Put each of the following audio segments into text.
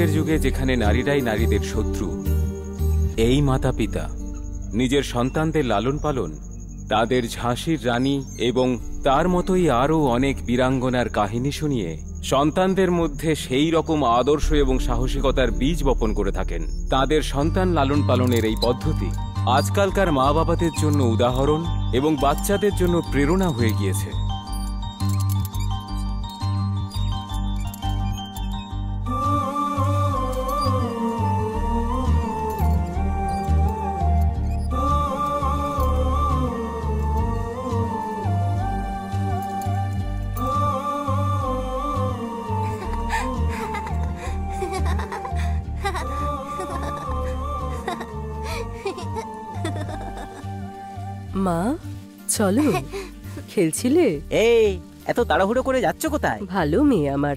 আজকের যুগে যেখানে নারীরাই নারীদের শত্রু, এই মাতা পিতা নিজের সন্তানদের লালন পালন, তাদের ঝাঁসির রানী এবং তার মতোই আরও অনেক বীরাঙ্গনার কাহিনী শুনিয়ে সন্তানদের মধ্যে সেই রকম আদর্শ এবং সাহসিকতার বীজ বপন করে থাকেন। তাদের সন্তান লালন পালনের এই পদ্ধতি আজকালকার মা বাবাদের জন্য উদাহরণ এবং বাচ্চাদের জন্য প্রেরণা হয়ে গিয়েছে। মা চলো, খেলছিলে? এই এত তাড়াহুড়ো করে যাচ্ছ কোথায়? ভালো মেয়ে আমার।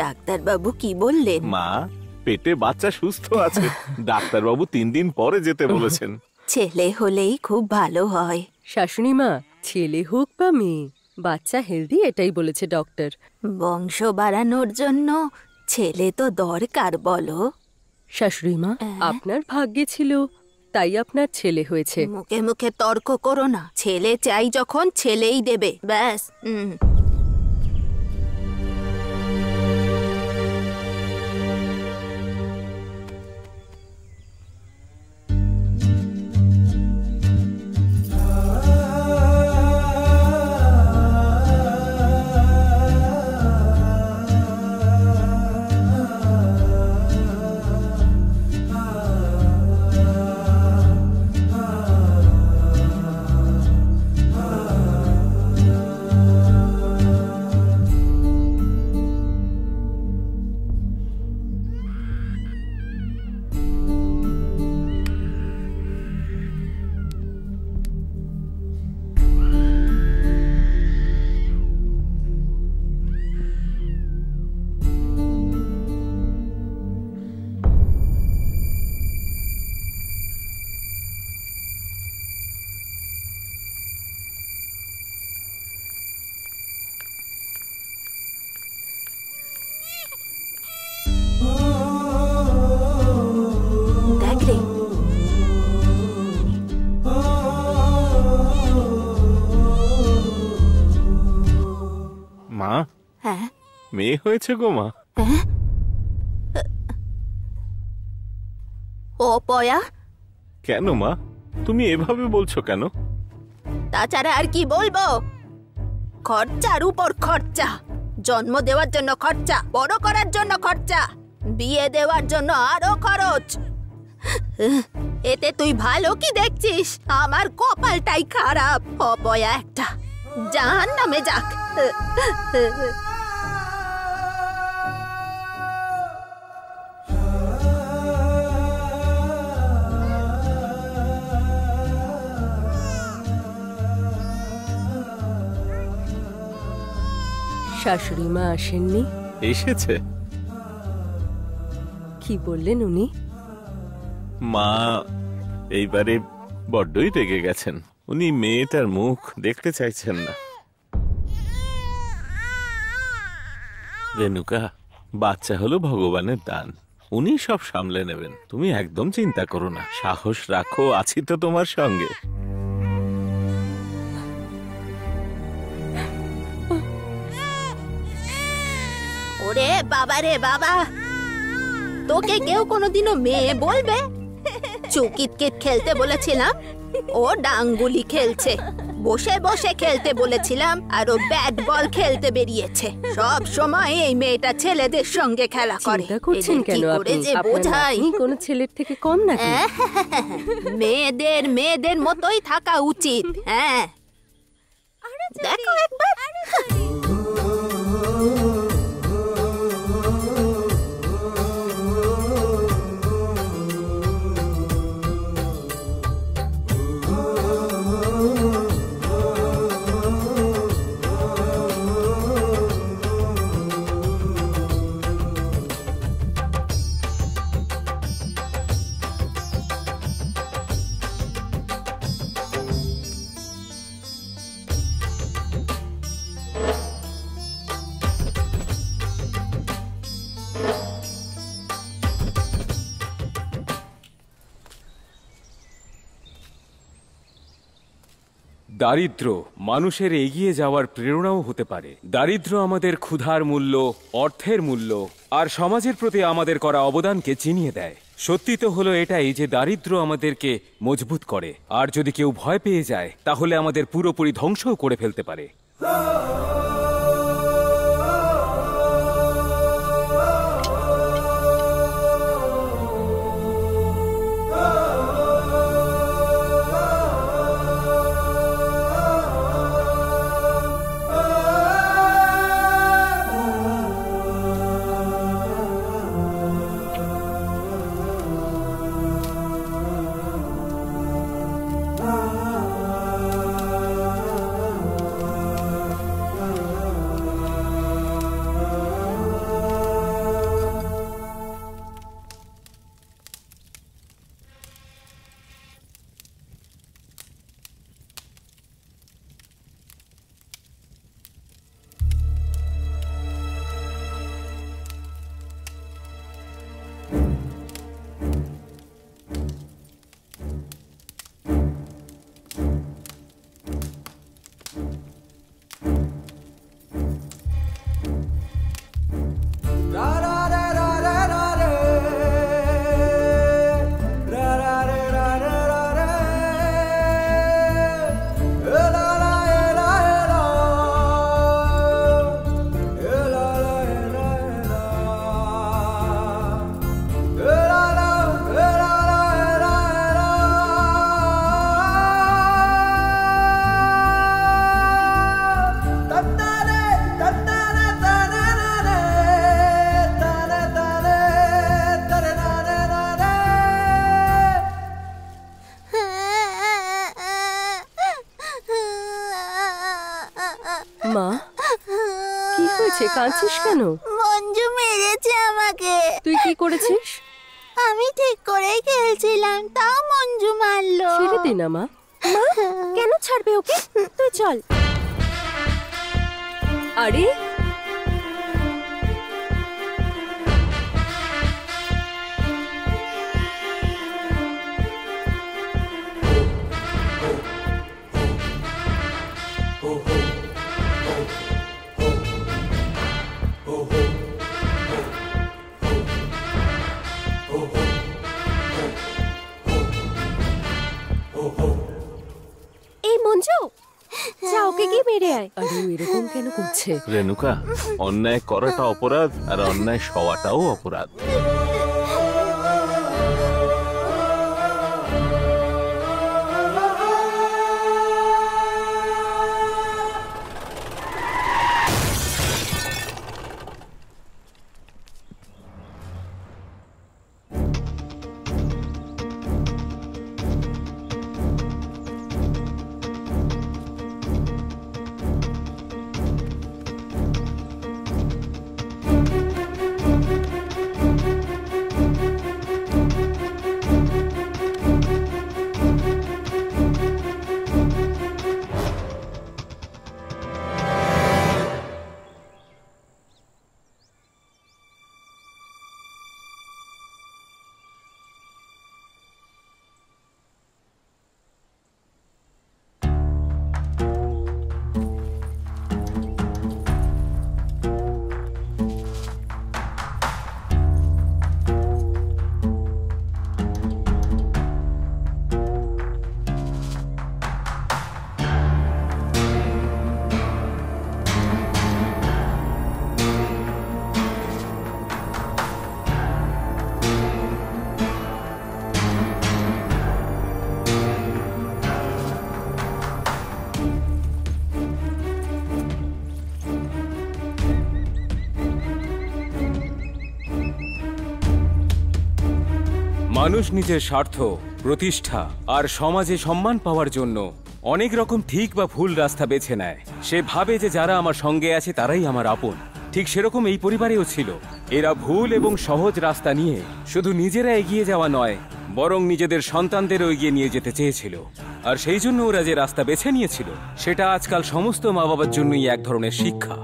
ডাক্তারবাবু কি বললেন? মা, পেটে বাচ্চা সুস্থ আছে। ডাক্তারবাবু 3 দিন পরে যেতে বলেছেন। ছেলে হলেই খুব ভালো হয়। শাশুড়ি মা, ছেলে হোক বা মেয়ে, বাচ্চা হেলদি এটাই বলেছে ডক্টর। বংশ বাড়ানোর জন্য ছেলে তো দরকার বলো। শাশুড়ি মা, আপনার ভাগ্যে ছিল তাই আপনার ছেলে হয়েছে। মুখে মুখে তর্ক করো না। ছেলে চাই যখন ছেলেই দেবে, ব্যাস। মা, মেয়ে হয়েছে গো মা। ও পয়া, কেন মা, তুমি এভাবে বলছো কেন? তাছাড়া আর কি বলবো? খরচার উপর খরচা, জন্ম দেওয়ার জন্য খরচা, বড় করার জন্য খরচা, বিয়ে দেওয়ার জন্য আরো খরচ। এতে তুই ভালো কি দেখছিস? আমার কপালটাই খারাপ। অপয়া একটা, জাহান্নামে যাক। শাশুড়ি মা আসেননি? এসেছে। কি বললেন উনি? মা এইবারে বড্ডই রেগে গেছেন। উনি মেয়েটার মুখ দেখতে চাইছেন না। রেণুকা, বাচ্চা হলো ভগবানের দান, উনি সব সামলে নেবেন। তুমি একদম চিন্তা করো না, সাহস রাখো, আছি তো তোমার সঙ্গে। ওরে বাবা রে বাবা, তোকে কেউ কোনোদিনও মেয়ে বলবে? চুকিতকিত খেলতে বলেছিলাম, ও ডাঙ্গুলি খেলছে। বসে বসে খেলতে বলেছিলাম, আর ও ব্যাট বল খেলতে বেরিয়েছে। সব সময় এই মেয়েটা ছেলেদের সঙ্গে খেলা করে। চিন্তা করছেন কেন আপনি? বোঝাই কোন ছেলের থেকে কম নাকি? মেয়েদের মতোই থাকা উচিত। হ্যাঁ, দেখো একবার। দারিদ্র্য মানুষের এগিয়ে যাওয়ার প্রেরণাও হতে পারে। দারিদ্র্য আমাদের ক্ষুধার মূল্য, অর্থের মূল্য আর সমাজের প্রতি আমাদের করা অবদানকে চিনিয়ে দেয়। সত্যি তো হলো এটাই যে দারিদ্র্য আমাদেরকে মজবুত করে, আর যদি কেউ ভয় পেয়ে যায় তাহলে আমাদের পুরোপুরি ধ্বংসও করে ফেলতে পারে। মা, কি হয়েছে? কাঁদছিস কেন? মঞ্জু মেরেছে আমাকে। তুই কি করেছিস? আমি ঠিক করেই খেলছিলাম, তাও মঞ্জু মারলো। ছেড়ে দে না মা। মা, কেন ছাড়বে ওকে? তুই চল। আরে এই মঞ্জু, যা ওকে গিয়ে মেরে আয়। আরে ও এরকম কেন করছে? রেণুকা, অন্যায় করাটা অপরাধ আর অন্যায় সওয়াটাও অপরাধ। মানুষ নিজের স্বার্থ, প্রতিষ্ঠা আর সমাজে সম্মান পাওয়ার জন্য অনেক রকম ঠিক বা ভুল রাস্তা বেছে নেয়। সে ভাবে যে যারা আমার সঙ্গে আছে তারাই আমার আপন। ঠিক সেরকম এই পরিবারেও ছিল। এরা ভুল এবং সহজ রাস্তা নিয়ে শুধু নিজেরা এগিয়ে যাওয়া নয়, বরং নিজেদের সন্তানদেরও এগিয়ে নিয়ে যেতে চেয়েছিল। আর সেই জন্য ওরা যে রাস্তা বেছে নিয়েছিল সেটা আজকাল সমস্ত মা বাবার জন্যই এক ধরনের শিক্ষা।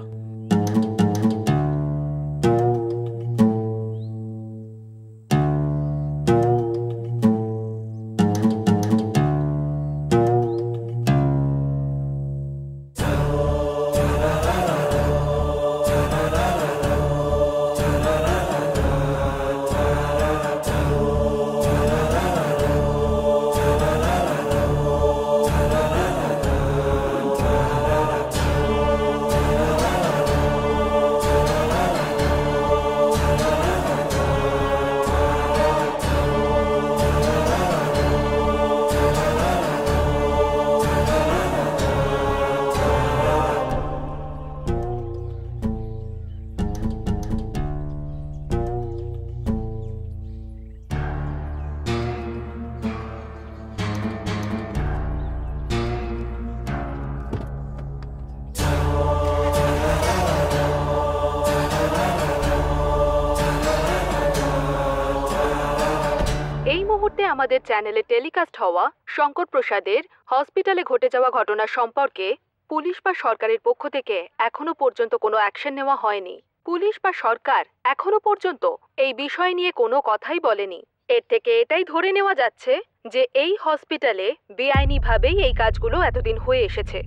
টিভিতে আমাদের চ্যানেলে টেলিকাস্ট হওয়া শঙ্কর প্রসাদের হসপিটালে ঘটে যাওয়া ঘটনা সম্পর্কে পুলিশ বা সরকারের পক্ষ থেকে এখনো পর্যন্ত কোনো অ্যাকশন নেওয়া হয়নি। পুলিশ বা সরকার এখনো পর্যন্ত এই বিষয় নিয়ে কোনো কথাই বলেনি। এর থেকে এটাই ধরে নেওয়া যাচ্ছে যে এই হসপিটালে বেআইনিভাবেই এই কাজগুলো এতদিন হয়ে এসেছে।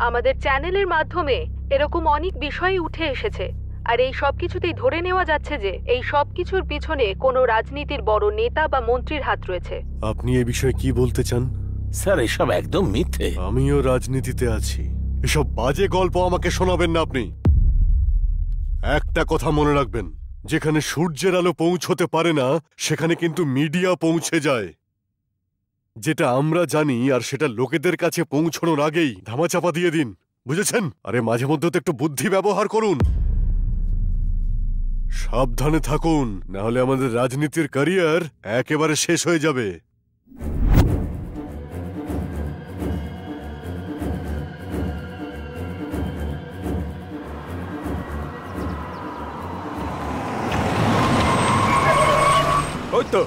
আমাদের চ্যানেলের মাধ্যমে এরকম অনেক বিষয় উঠে এসেছে, আর এই সব কিছুতেই ধরে নেওয়া যাচ্ছে যে এই সব কিছুর পিছনে কোনো রাজনীতির বড় নেতা বা মন্ত্রীর হাত রয়েছে। আপনি এ বিষয়ে কি বলতে চান? স্যার এসব একদম মিথ্যে। আমিও রাজনীতিতে আছি, এসব বাজে গল্প আমাকে শোনাবেন না আপনি। একটা কথা মনে রাখবেন, যেখানে সূর্যের আলো পৌঁছতে পারে না সেখানে কিন্তু মিডিয়া পৌঁছে যায়। যেটা আমরা জানি আর সেটা লোকেদের কাছে পৌঁছানোর আগেই ধামাচাপা দিয়ে দিন, বুঝেছেন? আরে মাঝে মধ্যে তো একটু বুদ্ধি ব্যবহার করুন। সাবধানে থাকুন, না হলে আমাদের রাজনীতির ক্যারিয়ার একেবারে শেষ হয়ে যাবে। ওই তো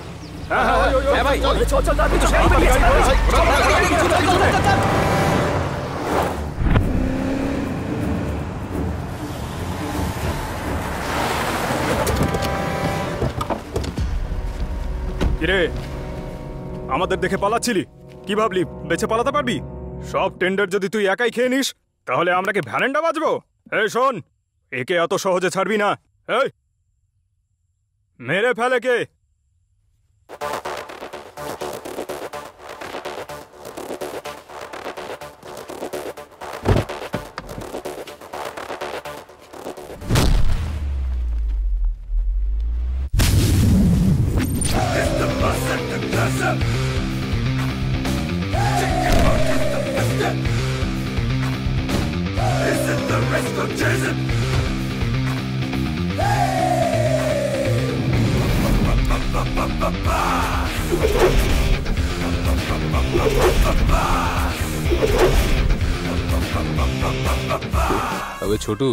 কিরে, আমাদের দেখে পালাচ্ছিলি? কি ভাবলি বেঁচে পালাতে পারবি? সব টেন্ডার যদি তুই একাই খেয়ে নিস তাহলে আমরা কি ভ্যালেন্ডা বাজবো? এই শোন, একে এত সহজে ছাড়বি না। এই মেরে ফেলে কে? তবে ছোটু,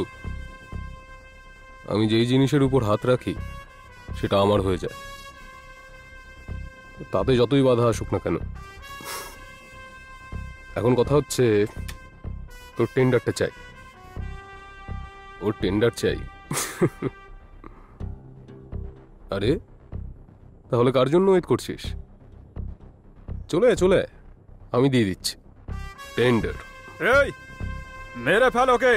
আমি যেই জিনিসের উপর হাত রাখি সেটা আমার হয়ে যায়, তাতে যতই বাধা আসুক না কেন। এখন কথা হচ্ছে, তোর টেন্ডারটা চাই। ওর টেন্ডার চাই। আরে তাহলে কার জন্য ওয়েট করছিস? চলে চলে, আমি দিয়ে দিচ্ছি টেন্ডার। এই মেরে ফেল ওকে।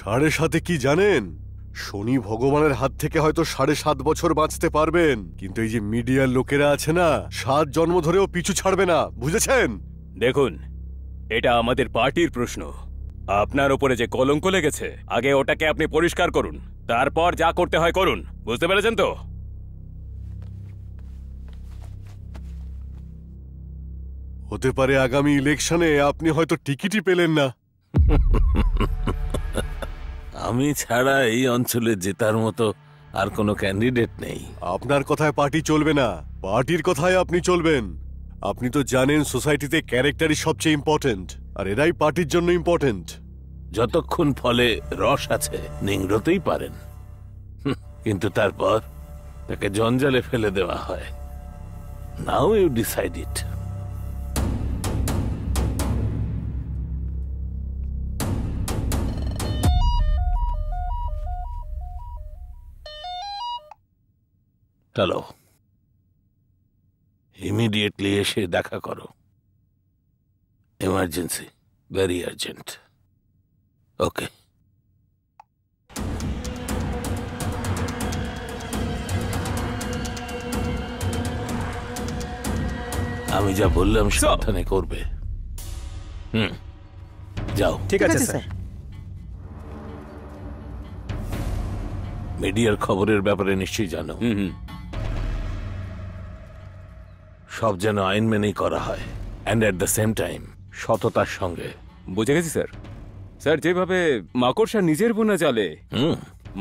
7.5 কি জানেন? শনি ভগবানের হাত থেকে হয়তো 7.5 বছর বাঁচতে পারবেন, কিন্তু এই যে মিডিয়ার লোকেরা আছে না, 7 জন্ম ধরেও পিছু ছাড়বে না, বুঝেছেন? দেখুন, এটা আমাদের পার্টির প্রশ্ন। আপনার ওপরে যে কলঙ্ক লেগেছে, আগে ওটাকে আপনি পরিষ্কার করুন, তারপর যা করতে হয় করুন। বুঝতে পেরেছেন তো? হতে পারে আগামী ইলেকশনে আপনি হয়তো টিকিটই পেলেন না। আমি ছাড়া এই অঞ্চলে জেতার মতো আর কোনো ক্যান্ডিডেট নেই। আপনার কথায় পার্টি চলবে না, পার্টির কথায় আপনি চলবেন। আপনি তো জানেন সোসাইটিতে ক্যারেক্টারই সবচেয়ে ইম্পর্টেন্ট, আর এরাই পার্টির জন্য ইম্পর্টেন্ট। যতক্ষণ ফলে রস আছে নিংড়তেই পারেন, কিন্তু তারপর তাকে জঞ্জালে ফেলে দেওয়া হয়। Now you decide it. চলো, ইমিডিয়েটলি এসে দেখা করো। Emergency, very urgent. ওকে। আমি যা বললাম সাবধানে করবে। যাও। ঠিক আছে স্যার। মিডিয়ার খবরের ব্যাপারে নিশ্চয়ই জানো। সব যেন আইন মেনেই করা হয়, and at the same time সততার সঙ্গে। বুঝে গেছি স্যার। স্যার, যেভাবে মাকড়সা নিজের বোনা জালে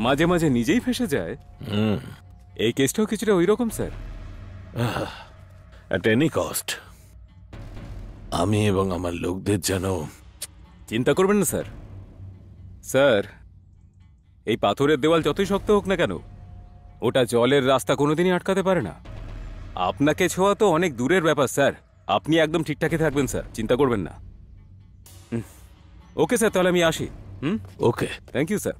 মাঝে মাঝে নিজেই ফেসে যায়, এই কেসটাও কিছুটা ওই রকম স্যার। অ্যাট এনি কস্ট আমি এবং আমার লোকদের যেন। চিন্তা করবেন না স্যার। স্যার, এই পাথরের দেওয়াল যতই শক্ত হোক না কেন, ওটা জলের রাস্তা কোনোদিনই আটকাতে পারে না। আপনাকে ছোঁয়া তো অনেক দূরের ব্যাপার স্যার। আপনি একদম ঠিকঠাকই থাকবেন স্যার, চিন্তা করবেন না। ওকে স্যার, তাহলে আমি আসি। ওকে, থ্যাংক ইউ স্যার।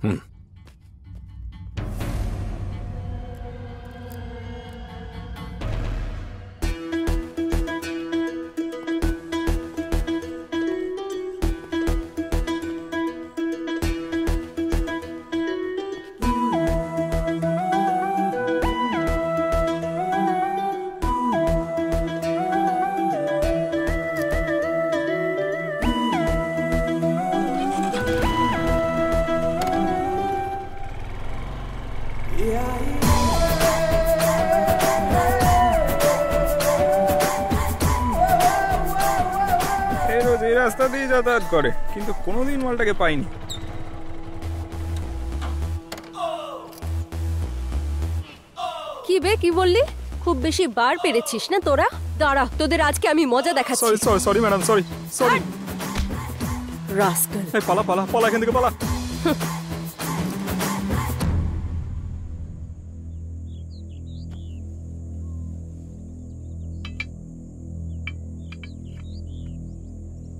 এই রাস্তা দিয়ে যাতায়াত করে, কিন্তু কোনোদিন মালটাকে পাইনি। কি বে, কি বললি? খুব বেশি বার পেরেছিস না তোরা? দাঁড়া, তোদের আজকে আমি মজা দেখাচ্ছি। Sorry sorry sorry madam, sorry sorry. Rascal. পালা পালা পালা, এখান থেকে পালা।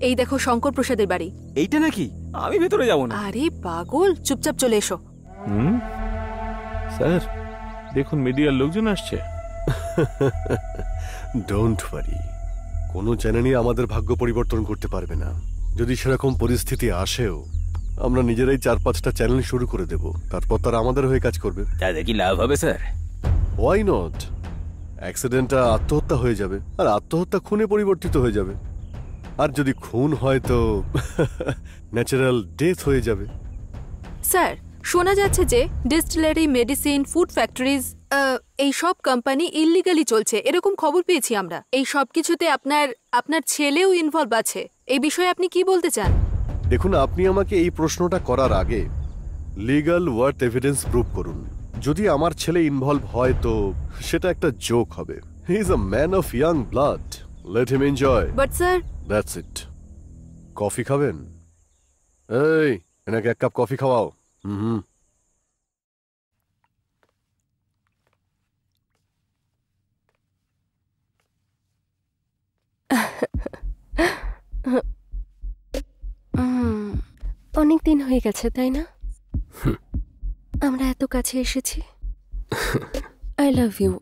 এই দেখো শঙ্কর প্রসাদের বাড়ি। এইটা নাকি? আমি ভেতরে যাব না। আরে পাগল, চুপচাপ চলে এসো। স্যার দেখুন, মিডিয়ার লোকজন আসছে। ডোন্ট ওয়ারি, কোনো চ্যানেলই আমাদের ভাগ্য পরিবর্তন করতে পারবে না। যদি সেরকম পরিস্থিতি আসেও, আমরা নিজেরাই 4-5টা চ্যানেল শুরু করে দেব, তারপর তারা আমাদের হয়ে কাজ করবে। তাতে কি লাভ হবে স্যার? Why not? অ্যাক্সিডেন্টটা আত্মহত্যা হয়ে যাবে, আর আত্মহত্যা খুনে পরিবর্তিত হয়ে যাবে, আর যদি খুন হয় তো ন্যাচারাল ডেথ হয়ে যাবে। স্যার, শোনা যাচ্ছে যে ডিস্টিলারি, মেডিসিন, ফুড ফ্যাক্টরিজ, এই সব কোম্পানি ইল্লিগালি চলছে, এরকম খবর পেয়েছি আমরা। এই সব কিছুতে আপনার ছেলেও ইনভলভ আছে। এই বিষয়ে আপনি কি বলতে চান? দেখুন, আপনি আমাকে এই প্রশ্নটা করার আগে লিগ্যাল ওয়ার্থ এভিডেন্স প্রুভ করুন। যদি আমার ছেলে ইনভলভ হয় তো সেটা একটা জোক হবে। He is a man of young blood, let him enjoy. But sir, that's it. Coffee খাবেন? এই, এনাকে 1 কাপ কফি খাওয়াও। অনেক দিন হয়ে গেছে, তাই না? আমরা এত কাছে এসেছি। I love you.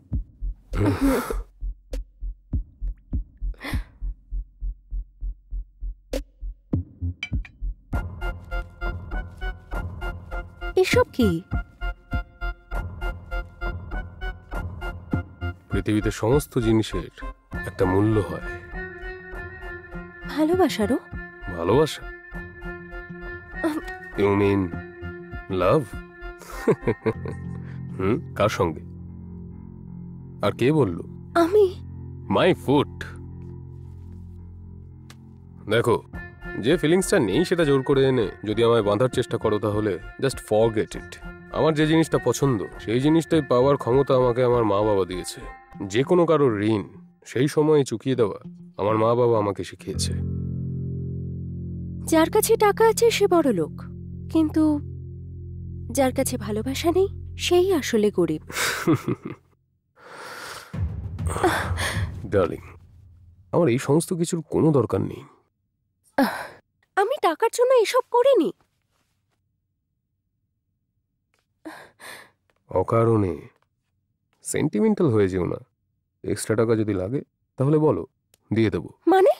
এসব কি? পৃথিবীতে সমস্ত জিনিসের একটা মূল্য হয়। ভালোবাসারও? ভালোবাসা? ইউ মিন লাভ? কার সঙ্গে? আর কে বলল? আমি। My foot. দেখো, যে ফিলিংসটা নেই সেটা জোর করে এনে যদি আমায় বাঁধার চেষ্টা করো তাহলে জাস্ট ফরগেট ইট। আমার যে জিনিসটা পছন্দ সেই জিনিসটাই পাওয়ার ক্ষমতা আমাকে আমার মা বাবা দিয়েছে। যে কোনো কারোর ঋণ সেই সময়ে চুকিয়ে দেওয়া আমার মা বাবা আমাকে শিখিয়েছে। যার কাছে টাকা আছে সে বড় লোক, কিন্তু যার কাছে ভালোবাসা নেই সেই আসলে গরিব। ডার্লিং, আমার এই সমস্ত কিছুর কোনো দরকার নেই। আমি টাকার জন্য এসব করিনি। অকারণে সেন্টিমেন্টাল হয়ে যেও না। এক্সট্রা টাকা যদি লাগে তাহলে বলো, দিয়ে দেবো। মানে?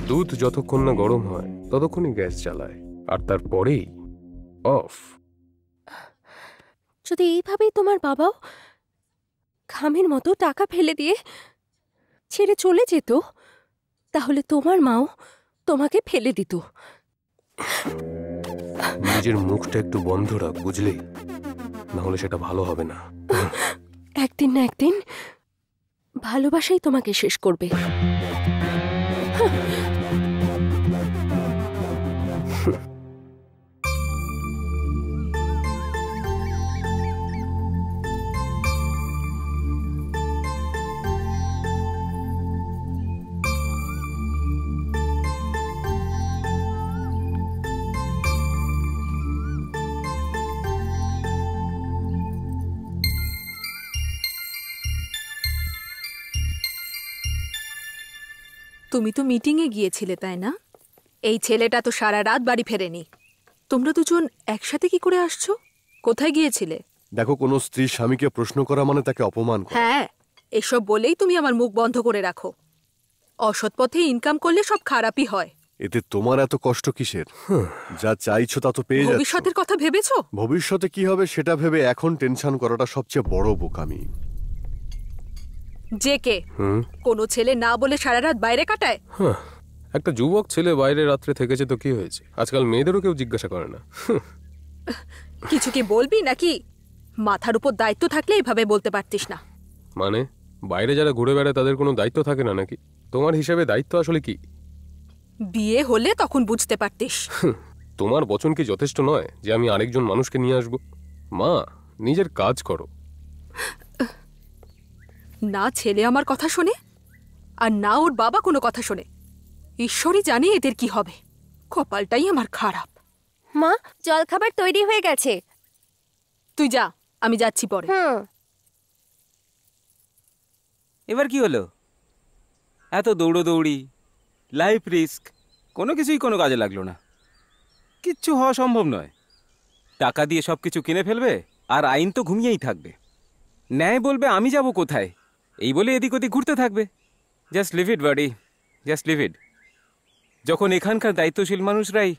দুধ যতক্ষণ না গরম হয় ততক্ষণই গ্যাস জ্বালায়, আর তারপরেই অফ। যদি এইভাবেই তোমার বাবাও খামের মতো টাকা ফেলে দিয়ে ছেড়ে চলে যেত, তাহলে তোমার মাও তোমাকে ফেলে দিত। নিজের মুখটা একটু বন্ধ রাখ, বুঝলি? না হলে সেটা ভালো হবে না। একদিন না একদিন ভালোবাসাই তোমাকে শেষ করবে। তুমি তো মিটিংয়ে গিয়েছিলে, তাই না? এই ছেলেটা তো সারা রাত বাড়ি ফেরেনি। তোমরা দুজন একসাথে কি করে আসছো? কোথায় গিয়েছিলে? দেখো, কোনো স্ত্রী স্বামীকে প্রশ্ন করা মানে তাকে অপমান করা। হ্যাঁ, এসব বলেই তুমি আমার মুখ বন্ধ করে রাখো। অসৎ পথে ইনকাম করলে সব খারাপই হয়। এতে তোমার এত কষ্ট কিসের? যা চাইছো তা তো পেয়ে যাচ্ছ। ভবিষ্যতের কথা ভেবেছো? ভবিষ্যতে কি হবে সেটা ভেবে এখন টেনশন করাটা সবচেয়ে বড় বোকামি। যে কে কোনো ছেলে না বলে সারা রাত বাইরে কাটায়? একটা যুবক ছেলে বাইরে রাত্রে থেকেছে তো কি হয়েছে? আজকাল মেয়েদেরও কেউ জিজ্ঞাসা করে না। কিছু কি বলবি নাকি? মাথার উপর দায়িত্ব থাকলে এইভাবে বলতে পারতিস না। মানে বাইরে যারা ঘুরে বেড়ায় তাদের কোনো দায়িত্ব থাকে না নাকি? তোমার হিসেবে দায়িত্ব আসলে কি? বিয়ে হলে তখন বুঝতে পারতিস। তোমার বচন কি যথেষ্ট নয় যে আমি আরেকজন মানুষকে নিয়ে আসব? মা, নিজের কাজ করো। না ছেলে আমার কথা শোনে, আর না ওর বাবা কোনো কথা শোনে। ঈশ্বরই জানে এদের কি হবে। কপালটাই আমার খারাপ। মা, জলখাবার তৈরি হয়ে গেছে। তুই যা, আমি যাচ্ছি পরে। এবার কি হলো? এত দৌড়োদৌড়ি, লাইফ রিস্ক, কোনো কিছুই কোনো কাজে লাগলো না। কিচ্ছু হওয়া সম্ভব নয়। টাকা দিয়ে সব কিছু কিনে ফেলবে, আর আইন তো ঘুমিয়েই থাকবে। ন্যায় বলবে আমি যাব কোথায়, এই বলে এদিক ওদিক ঘুরতে থাকবে। Just leave it buddy, just leave it. যখন এখানকার দায়িত্বশীল মানুষরাই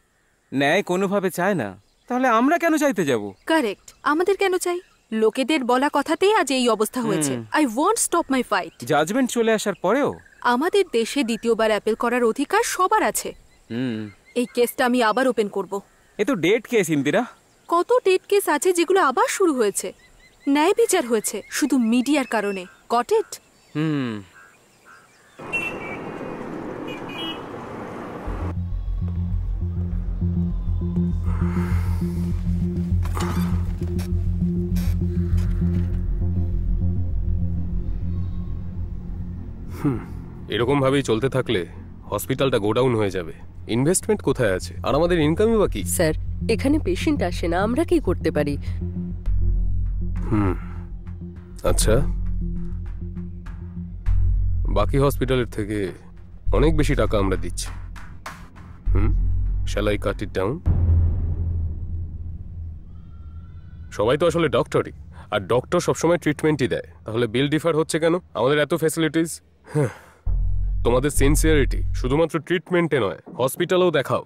ন্যায় কোনোভাবে চায় না, তাহলে আমরা কেন চাইতে যাব? কারেক্ট, আমাদের কেন চাই? লোকেদের বলা কথাতেই আজ এই অবস্থা হয়েছে। I won't stop my fight. Judgement চলে আসার পরেও আমাদের দেশে দ্বিতীয়বার অ্যাপেল করার অধিকার সবার আছে। এই কেসটা আমি আবার ওপেন করব। এ তো ডেট কেস ইন্দিরা। কত ডেট কেস আছে যেগুলো আবার শুরু হয়েছে। ন্যায় বিচার হয়েছে শুধু মিডিয়ার কারণে। Got it? এরকম ভাবেই চলতে থাকলে হসপিটালটা গোডাউন হয়ে যাবে। ইনভেস্টমেন্ট কোথায় আছে? আর আমাদের ইনকামই বা কি? স্যার, এখানে পেশেন্ট আসে না, আমরা কি করতে পারি? আচ্ছা, বাকি হসপিটালের থেকে অনেক বেশি টাকা আমরা দিচ্ছি। Shall I cut it down? সবাই তো আসলে ডক্টরই, আর ডক্টর সবসময় ট্রিটমেন্টই দেয়। তাহলে বিল ডিফার হচ্ছে কেন? আমাদের এত ফ্যাসিলিটিস। তোমাদের সিনসিয়ারিটি শুধুমাত্র ট্রিটমেন্টে নয়, হসপিটালেও দেখাও।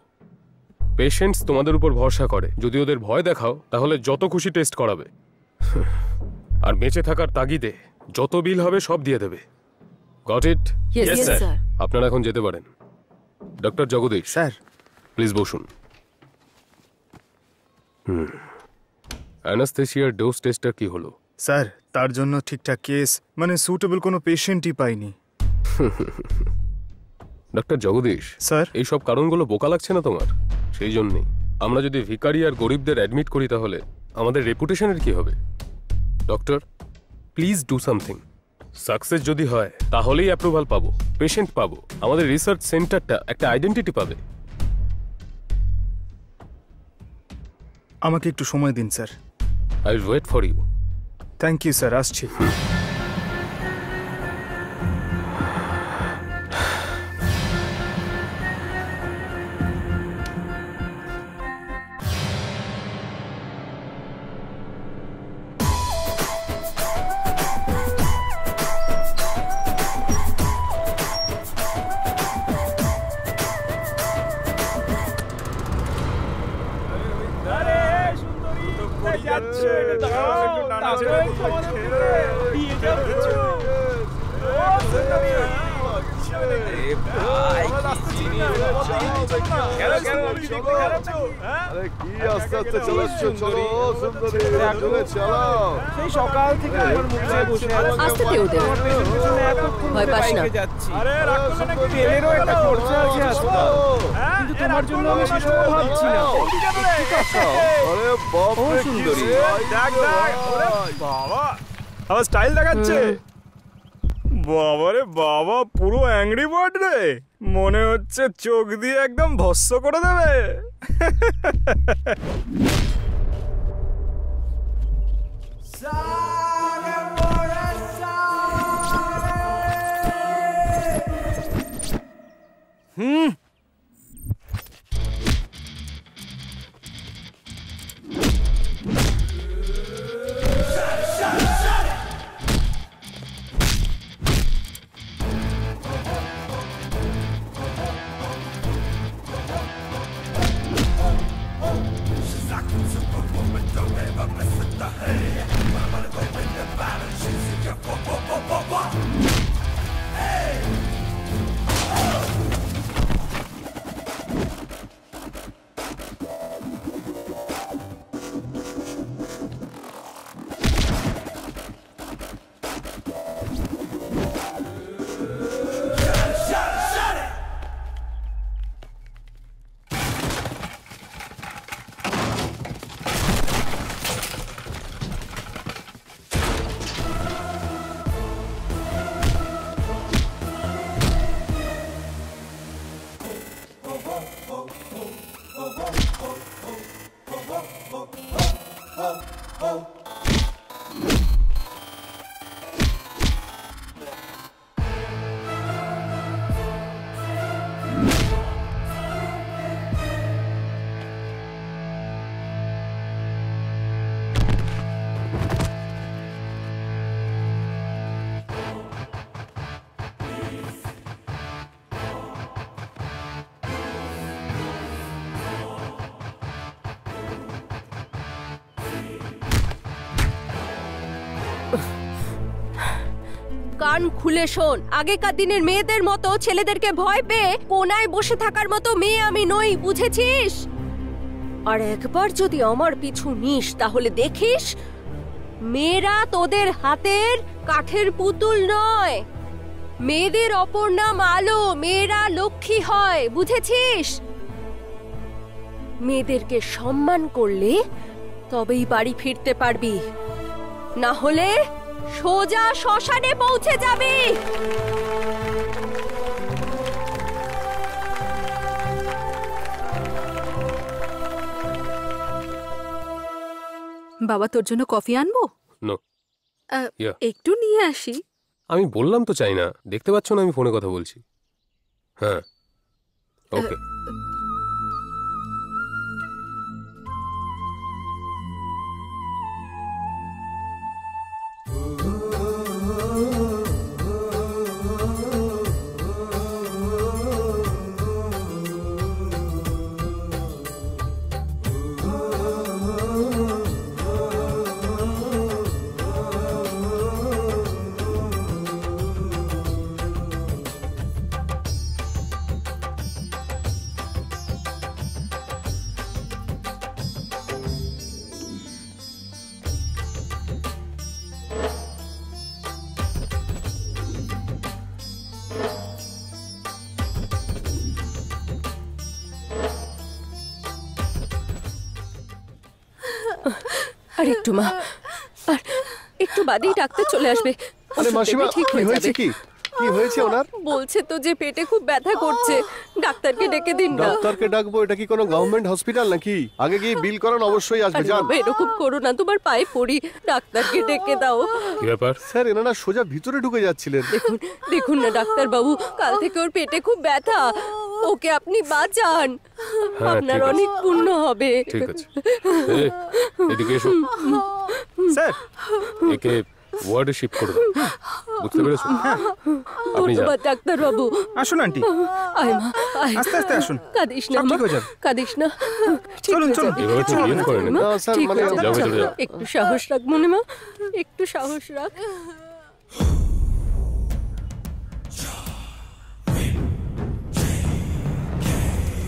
পেশেন্টস তোমাদের উপর ভরসা করে, যদি ওদের ভয় দেখাও তাহলে যত খুশি টেস্ট করাবে, আর বেঁচে থাকার তাগিদে যত বিল হবে সব দিয়ে দেবে। Got it? Yes, sir. আপনারা এখন যেতে পারেন। ডক্টর জগদীশ স্যার, প্লিজ বসুন। অ্যানাস্থেসিয়ার ডোজ টেস্টটা কি হলো? স্যার তার জন্য ঠিকঠাক কেস মানে সুটেবল কোনো পেশেন্টই পাইনি। ডক্টর জগদীশ স্যার, এইসব কারণগুলো বোকা লাগছে না তোমার? সেই জন্যই আমরা যদি ভিখারি আর গরিবদের অ্যাডমিট করি তাহলে আমাদের রেপুটেশনের কি হবে? Doctor please do something. Success যদি হয় তাহলেই অ্যাপ্রুভাল পাবো, পেশেন্ট পাবো, আমাদের রিসার্চ সেন্টারটা একটা আইডেন্টিটি পাবে। আমাকে একটু সময় দিন sir. I will wait for you. Thank you sir, আসছি। আসতে দে ওদের, ভয় পাস না। তোমার জন্য আমি সেসব ভাবছি না। বাবা আবার স্টাইল দেখাচ্ছে। বাবা রে বাবা, পুরো অ্যাংরি বার্ড রে, মনে হচ্ছে চোখ দিয়ে একদম ভস্ম করে দেবে। কান খুলে শোন, আগেকার দিনের মেয়েদের মতো ছেলেদেরকে ভয় পেয়ে কোনায় বসে থাকার মতো মেয়ে আমি নই, বুঝেছিস? আর একবার যদি আমার পিছু নিস তাহলে দেখিস মেয়েরা তোদের হাতের কাঠের পুতুল নয়। মেয়েদের অপর নাম আলো, মেয়েরা লক্ষ্মী হয়, বুঝেছিস? মেয়েদেরকে সম্মান করলে তবেই বাড়ি ফিরতে পারবি, না হলে সোজা শ্মশানে পৌঁছে যাবি। বাবা তোর জন্য কফি আনবো? নো, একটু নিয়ে আসি। আমি বললাম তো চাই না, দেখতে পাচ্ছ না আমি ফোনে কথা বলছি। হ্যাঁ ওকে। আর একটু মা, আর একটু বাদেই ডাক্তার চলে আসবে। আরে ওষুধ মাসিমা, দেবে, ঠিক কি হয়ে হয়েছে যাবে। কি? কি হয়েছে ওনার? বলছে তো যে পেটে খুব ব্যথা করছে, ডাক্তারকে ডেকে দিন না। ডাক্তারকে ডাকবো? এটা কি কোনো গভর্নমেন্ট হসপিটাল নাকি? আগে গিয়ে বিল করান, অবশ্যই আসবে। আরে যান। বাবা, এরকম করো না, তোমার পায়ে পড়ি, ডাক্তারকে ডেকে দাও। কি ব্যাপার? স্যার, এনারা সোজা ভিতরে ঢুকে যাচ্ছিলেন। দেখুন দেখুন না ডাক্তার বাবু, কাল থেকে ওর পেটে খুব ব্যথা, ওকে আপনি বাঁচান, হ্যাঁ, আপনার ঠিক আছে। অনেক পুণ্য হবে। ঠিক আছে, এই, এদিকে এসো। স্যার, একে ওয়ার্ডে শিফট করে দাও, বুঝতে পেরেছো? আপনি যান। ধন্যবাদ ডাক্তার বাবু। আসুন আন্টি, আয় মা, আয়। আস্তে আস্তে আসুন। কাঁদিস না সব মা, ঠিক হয়ে যাবে। কাঁদিস না, ঠিক চলুন, হয়ে চলুন। যাবে। এভাবে তো বিয়ে করে মা, না, স্যার, ঠিক মানে হয়ে যাও, যাবে। ভেতরে যাও। একটু সাহস রাখ মনে মা, একটু সাহস রাখ।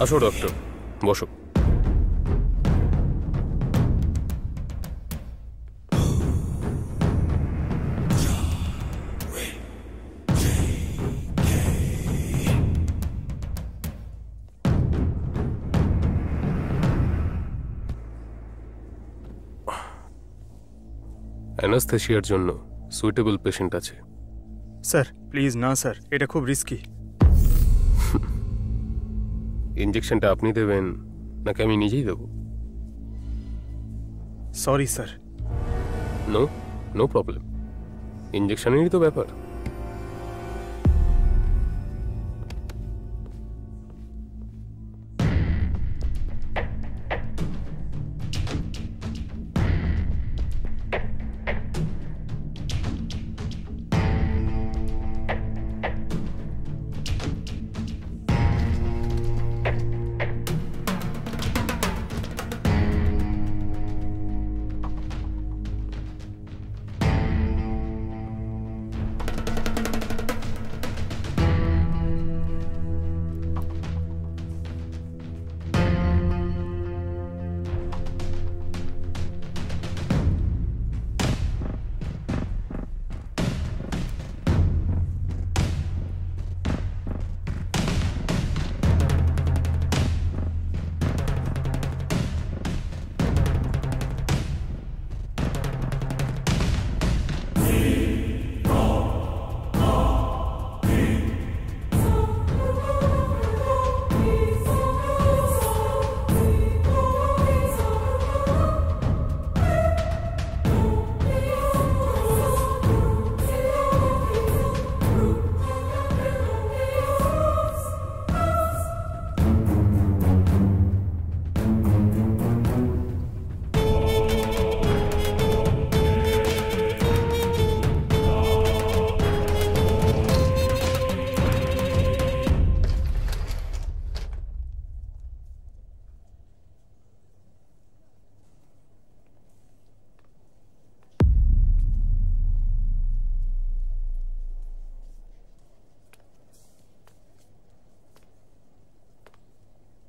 আসো ডক্টর, বসো। অ্যানাস্থেশিয়ার জন্য সুইটেবল পেশেন্ট আছে। স্যার প্লিজ না স্যার, এটা খুব রিস্কি। ইঞ্জেকশনটা আপনি দেবেন নাকি আমি নিজেই দেবো? Sorry sir. No, no problem, ইঞ্জেকশনেরই তো ব্যাপার।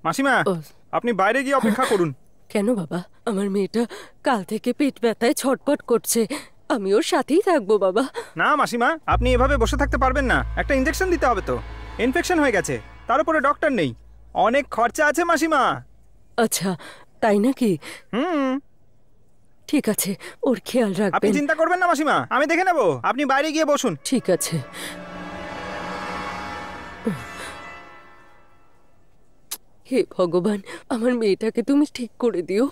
মাসিমা, ও। আপনি বাইরে গিয়ে অপেক্ষা করুন। কেন বাবা? আমার মেয়েটা কাল থেকে পেট ব্যথায় ছটপট করছে, আমি ওর সাথেই থাকবো বাবা। না মাসিমা, আপনি এভাবে বসে থাকতে পারবেন না, একটা ইনজেকশন দিতে হবে তো। ইনফেকশন হয়ে গেছে, তার উপরে ডক্টর নেই, অনেক খরচা আছে মাসিমা। আচ্ছা তাই নাকি? হুম, ঠিক আছে, ওর খেয়াল আপনি রাখবেন। চিন্তা করবেন না মাসিমা, আমি দেখে নেব, আপনি বাইরে গিয়ে বসুন। ঠিক আছে। হে ভগবান, আমার মেয়েটাকে তুমি ঠিক করে দিও।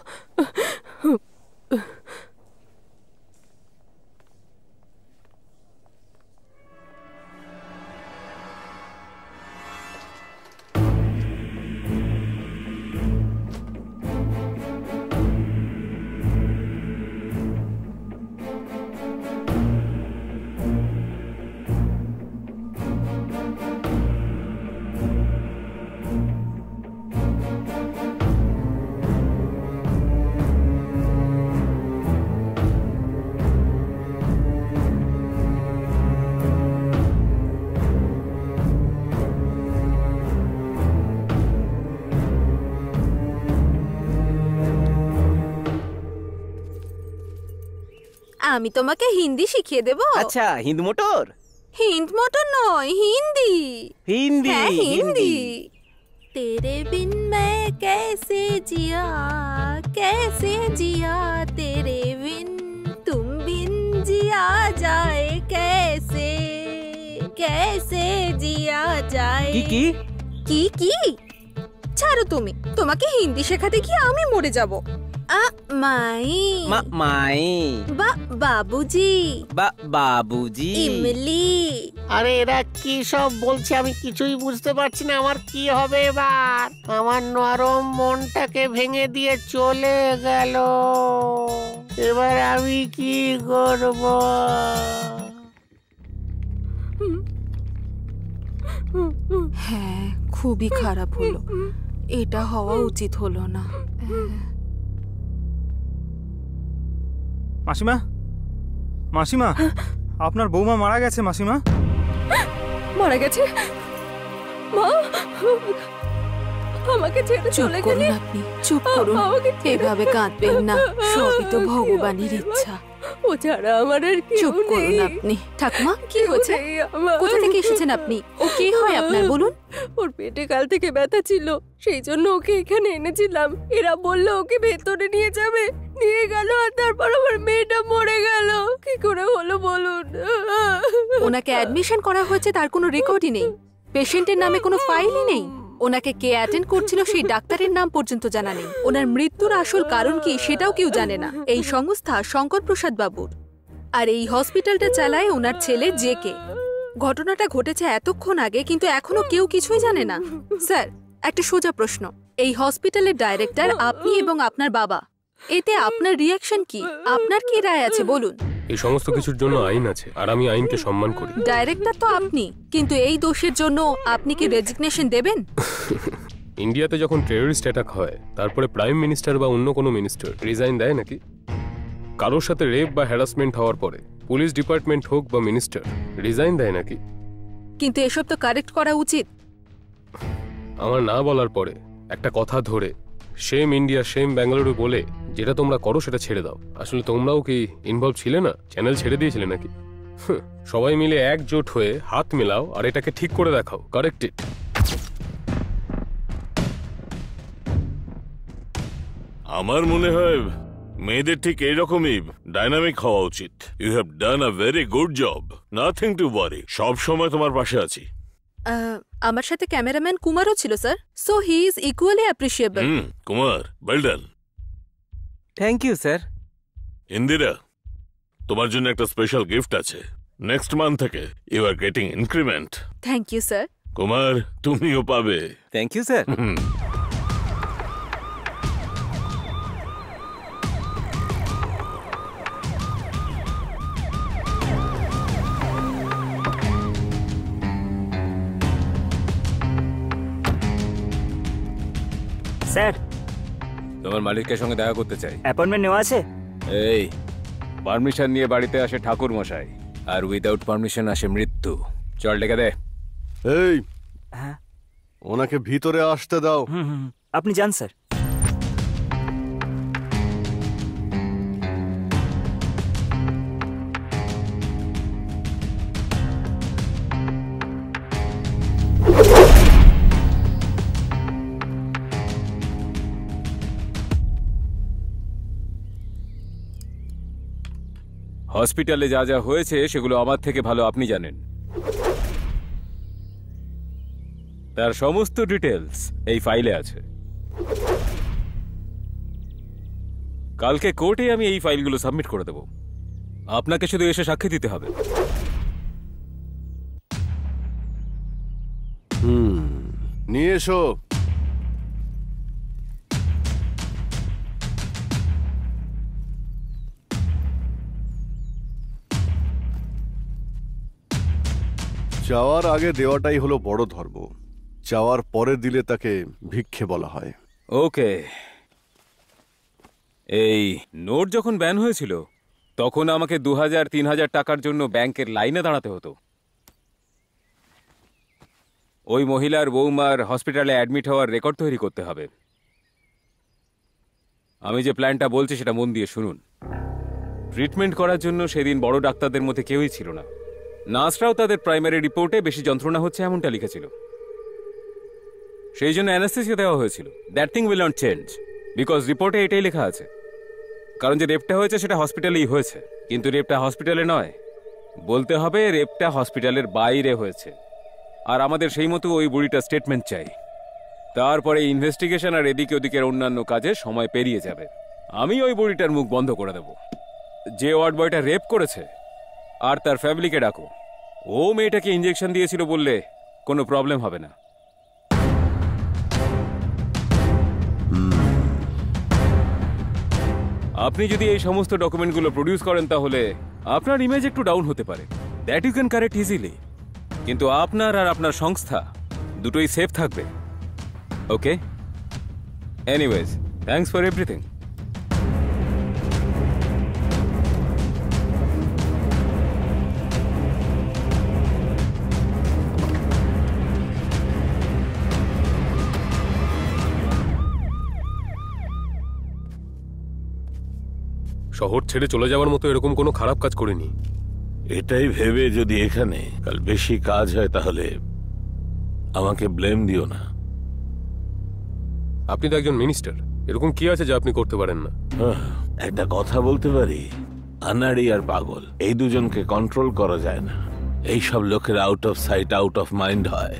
আমি তোমাকে হিন্দি শিখিয়ে দেব। আচ্ছা, হিন্দ মোটর। হিন্দ মটর নয়, হিন্দি। হিন্দি, হ্যাঁ, হিন্দি। হিন্দি। तेरे बिन मैं कैसे जिया, कैसे जिया যায়। কি কি কি কি? ছাড়ো তুমি, তোমাকে হিন্দি শেখাতে গিয়ে আমি মরে যাব। মাই মাই বাবুজি বাবুজি ইমলি। আরে এরা কি সব বলছে আমি কিছুই বুঝতে পারছি না। আমার কি হবে এবার? আমার নরম মনটাকে ভেঙে দিয়ে চলে গেল। এবার আমি কি করব? হ্যাঁ, খুবই খারাপ হলো। এটা হওয়া উচিত হলো না। মাসিমা, মাসিমা, আপনার বৌমা মারা গেছে মাসিমা। মারা গেছে? মা, আমাকে ছেড়ে চুপ চলে করুন গেলি? আপনি, চুপ করুন। এভাবে কাঁদবেন না, সবই তো ভগবানের ইচ্ছা। ও ছাড়া আমার আর কেউ চুপ করুন নেই। আপনি। ঠাকুমা, কি কেউ হয়েছে? নেই আমার। কোথা থেকে এসেছেন আপনি? ও কে হয় আপনার, বলুন? ওর পেটে কাল থেকে ব্যথা ছিল, সেই জন্য ওকে এখানে এনেছিলাম। এরা বললো ওকে ভেতরে নিয়ে যাবে, নিয়ে গেল, আর তারপর আমার মেয়েটা মরে গেল। কি করে হলো বলুন? ওনাকে অ্যাডমিশন করা হয়েছে, তার কোনো রেকর্ডই নেই। পেশেন্টের নামে কোনো ফাইলই নেই। ওনাকে কে অ্যাটেন্ড করছিল সেই ডাক্তারের নাম পর্যন্ত জানা নেই। ওনার মৃত্যুর আসল কারণ কি সেটাও কেউ জানে না। এই সংস্থা শঙ্কর প্রসাদ বাবুর, আর এই হসপিটালটা চালায় ওনার ছেলে জেকে। ঘটনাটা ঘটেছে এতক্ষণ আগে, কিন্তু এখনো কেউ কিছুই জানে না। স্যার, একটা সোজা প্রশ্ন, এই হসপিটালের ডাইরেক্টর আপনি এবং আপনার বাবা, এতে আপনার রিয়াকশন কি? আপনার কি রায় আছে বলুন? এই সমস্ত কিছুর জন্য আইন আছে, আর আমি আইনকে সম্মান করি। ডাইরেক্টর তো আপনি, কিন্তু এই দোষের জন্য আপনি কি রেজিগনেশন দেবেন? ইন্ডিয়াতে যখন টেররিস্ট অ্যাটাক হয়, তারপরে প্রাইম মিনিস্টার বা অন্য কোনো মিনিস্টার রিজাইন দেয় নাকি? কারোর সাথে রেপ বা হ্যারাসমেন্ট হওয়ার পরে পুলিশ ডিপার্টমেন্ট হোক বা মিনিস্টার রিজাইন দেয় নাকি? কিন্তু এসব তো কারেক্ট করা উচিত। আমার না বলার পরে একটা কথা ধরে সেম ইন্ডিয়া সেম ব্যাঙ্গালুরু বলে যেটা তোমরা করো সেটা ছেড়ে দাও। আসলে তোমরাও কি ইনভলভ ছিলে না? চ্যানেল ছেড়ে দিয়েছিলে নাকি? সবাই মিলে একজোট হয়ে হাত মেলাও আর এটাকে ঠিক করে দেখাও। Correct it. আমার মনে হয় মেয়েদের ঠিক এইরকমই ডাইনামিক হওয়া উচিত। You have done a very good job, nothing to worry. সব সময় তোমার পাশে আছি। আমার সাথে ক্যামেরাম্যান কুমারও ছিল sir, so he is equally appreciable. Kumar, well done. Thank you sir. Indira, তোমার জন্য একটা স্পেশাল গিফট আছে। নেক্সট মান্থ থেকে you are getting increment. Thank you sir. Kumar, তুমিও পাবে। Thank you sir. স্যার, তোমার মালিকের সঙ্গে দেখা করতে চাই। অ্যাপয়েন্টমেন্ট নেওয়া আছে? এই পারমিশন নিয়ে বাড়িতে আসে ঠাকুর মশাই, আর উইদাউট পারমিশন আসে মৃত্যু। চল ডেকে দে। এই, হ্যাঁ, ওনাকে ভিতরে আসতে দাও। আপনি যান স্যার। হসপিটালে যা যা হয়েছে সেগুলো আমার থেকে ভালো আপনি জানেন। তার সমস্ত ডিটেলস এই ফাইলে আছে। কালকে কোর্টে আমি এই ফাইলগুলো সাবমিট করে দেব। আপনাকে শুধু এসে সাক্ষী দিতে হবে। নিয়ে এসো। চাওয়ার আগে দেওয়াটাই হলো বড় ধর্ম। চাওয়ার পরে দিলে তাকে ভিক্ষে বলা হয়। ওকে, এই নোট যখন ব্যান হয়েছিল তখন আমাকে 2000-3000 টাকার জন্য ব্যাংকের লাইনে দাঁড়াতে হতো। ওই মহিলার বৌমার হসপিটালে অ্যাডমিট হওয়ার রেকর্ড তৈরি করতে হবে। আমি যে প্ল্যানটা বলছি সেটা মন দিয়ে শুনুন। ট্রিটমেন্ট করার জন্য সেদিন বড় ডাক্তারদের মধ্যে কেউই ছিল না। নার্সরাও তাদের প্রাইমারি রিপোর্টে বেশি যন্ত্রণা হচ্ছে এমনটা লিখেছিল। সেই জন্য অ্যানাস্থেসিয়া দেওয়া হয়েছিল। That thing will not change, because রিপোর্টে এটাই লেখা আছে। কারণ যে রেপটা হয়েছে সেটা হসপিটালেই হয়েছে, কিন্তু রেপটা হসপিটালে নয়, বলতে হবে রেপটা হসপিটালের বাইরে হয়েছে। আর আমাদের সেই মতো ওই বুড়িটার স্টেটমেন্ট চাই। তারপরে ইনভেস্টিগেশন আর এদিকে ওদিকের অন্যান্য কাজে সময় পেরিয়ে যাবে। আমি ওই বুড়িটার মুখ বন্ধ করে দেব। যে ওয়ার্ড বয়টা রেপ করেছে আর তার ফ্যামিলিকে ডাকো। ও মেয়েটাকে ইঞ্জেকশন দিয়েছিল বললে কোনো প্রবলেম হবে না। আপনি যদি এই সমস্ত ডকুমেন্টগুলো প্রডিউস করেন তাহলে আপনার ইমেজ একটু ডাউন হতে পারে, that you can correct easily, কিন্তু আপনার আর আপনার সংস্থা দুটোই সেফ থাকবে। Okay, anyways, thanks for everything. শহর ছেড়ে চলে যাওয়ার মতো এরকম কোনো খারাপ কাজ করিনি। এটাই ভেবে যদি এখানে কাল বেশি কাজ হয় তাহলে আমাকে ব্লেম দিও না। আপনি তো একজন মিনিস্টার, এরকম কি আছে যা আপনি করতে পারেন না? একটা কথা বলতে পারি, আনাড়ি আর পাগল এই দুজনকে কন্ট্রোল করা যায় না। এই সব লোকের out of sight out of mind হয়,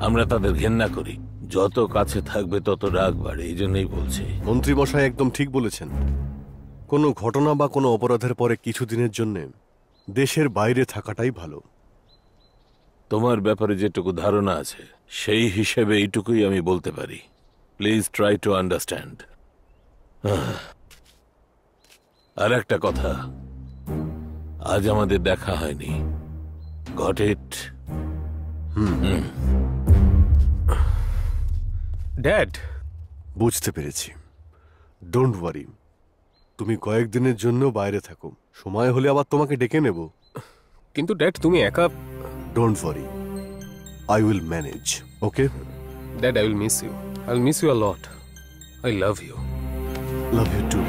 আমরা তাদের ঘেন্না করি। যত কাছে থাকবে তত রাগ বাড়ে, এই জন্যই বলছি। মন্ত্রী মশাই একদম ঠিক বলেছেন। কোনো ঘটনা বা কোনো অপরাধের পরে কিছুদিনের জন্য দেশের বাইরে থাকাটাই ভালো। তোমার ব্যাপারে যেটুকু ধারণা আছে সেই হিসেবে এইটুকুই আমি বলতে পারি। Please try to understand. আর একটা কথা, আজ আমাদের দেখা হয়নি। Got it? ড্যাড, বুঝতে পেরেছি। ডোন্ট ওয়ারি, তুমি কয়েকদিনের জন্য বাইরে থাকো, সময় হলে আবার তোমাকে ডেকে নেব। কিন্তু ড্যাড, তুমি একা। Don't worry, I will manage. Okay dad, I will miss you. I will miss you a lot. I love you. Love you too.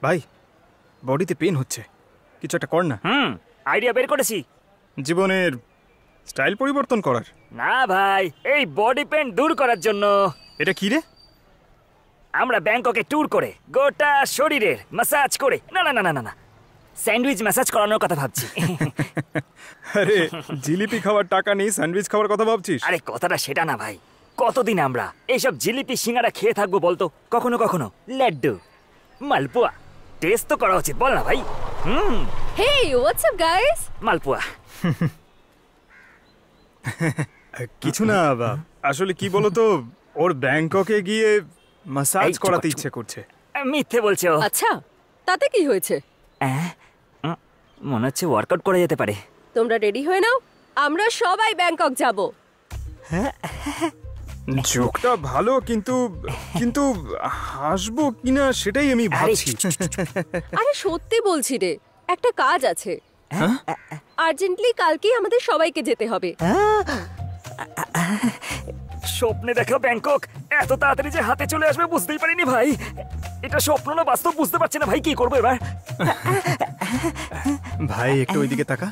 ভাই, বডিতে পেন হচ্ছে, কিছু একটা কর না। আইডিয়া বের করেছি। জীবনের স্টাইল পরিবর্তন করার? না ভাই, এই বডি পেন দূর করার জন্য। এটা কি রে? আমরা ব্যাংককে ট্যুর করে গোটা শরীরের ম্যাসাজ করে, না না না না না, স্যান্ডউইচ ম্যাসাজ করানোর কথা ভাবছি। আরে, জিলিপি খাওয়ার টাকা নেই, স্যান্ডউইচ খাওয়ার কথা ভাবছিস? আরে কথাটা সেটা না ভাই, কতদিন আমরা এইসব জিলিপি সিঙ্গারা খেয়ে থাকবো বলতো? কখনো কখনো লাড্ডু, মালপোয়া টেস্ট তো করা উচিত, বল না ভাই? হেই, হোয়াটস আপ গাইস? মালপোয়া। কিছু না, আসলে কি বলতো, ওর ব্যাংককে গিয়ে ম্যাসাজ করাতে ইচ্ছে করছে। মিথ্যে বলছে ও। আচ্ছা, তাতে কি হয়েছে? মনে হচ্ছে ওয়ার্কআউট করে যেতে পারে। তোমরা রেডি হয়ে নাও, আমরা সবাই ব্যাংকক যাব। জোকটা ভালো, কিন্তু কিন্তু হাসবো কিনা সেটাই আমি ভাবছি। আরে সত্যি বলছি রে, একটা কাজ আছে, আর্জেন্টলি কালকেই আমাদের সবাইকে যেতে হবে। স্বপ্নে দেখা ব্যাংকক এত তাড়াতাড়ি যে হাতে চলে আসবে বুঝতেই পারিনি ভাই। এটা স্বপ্ন না বাস্তব বুঝতে পারছি না ভাই, কি করবো এবার? ভাই একটু ওইদিকে তাকা।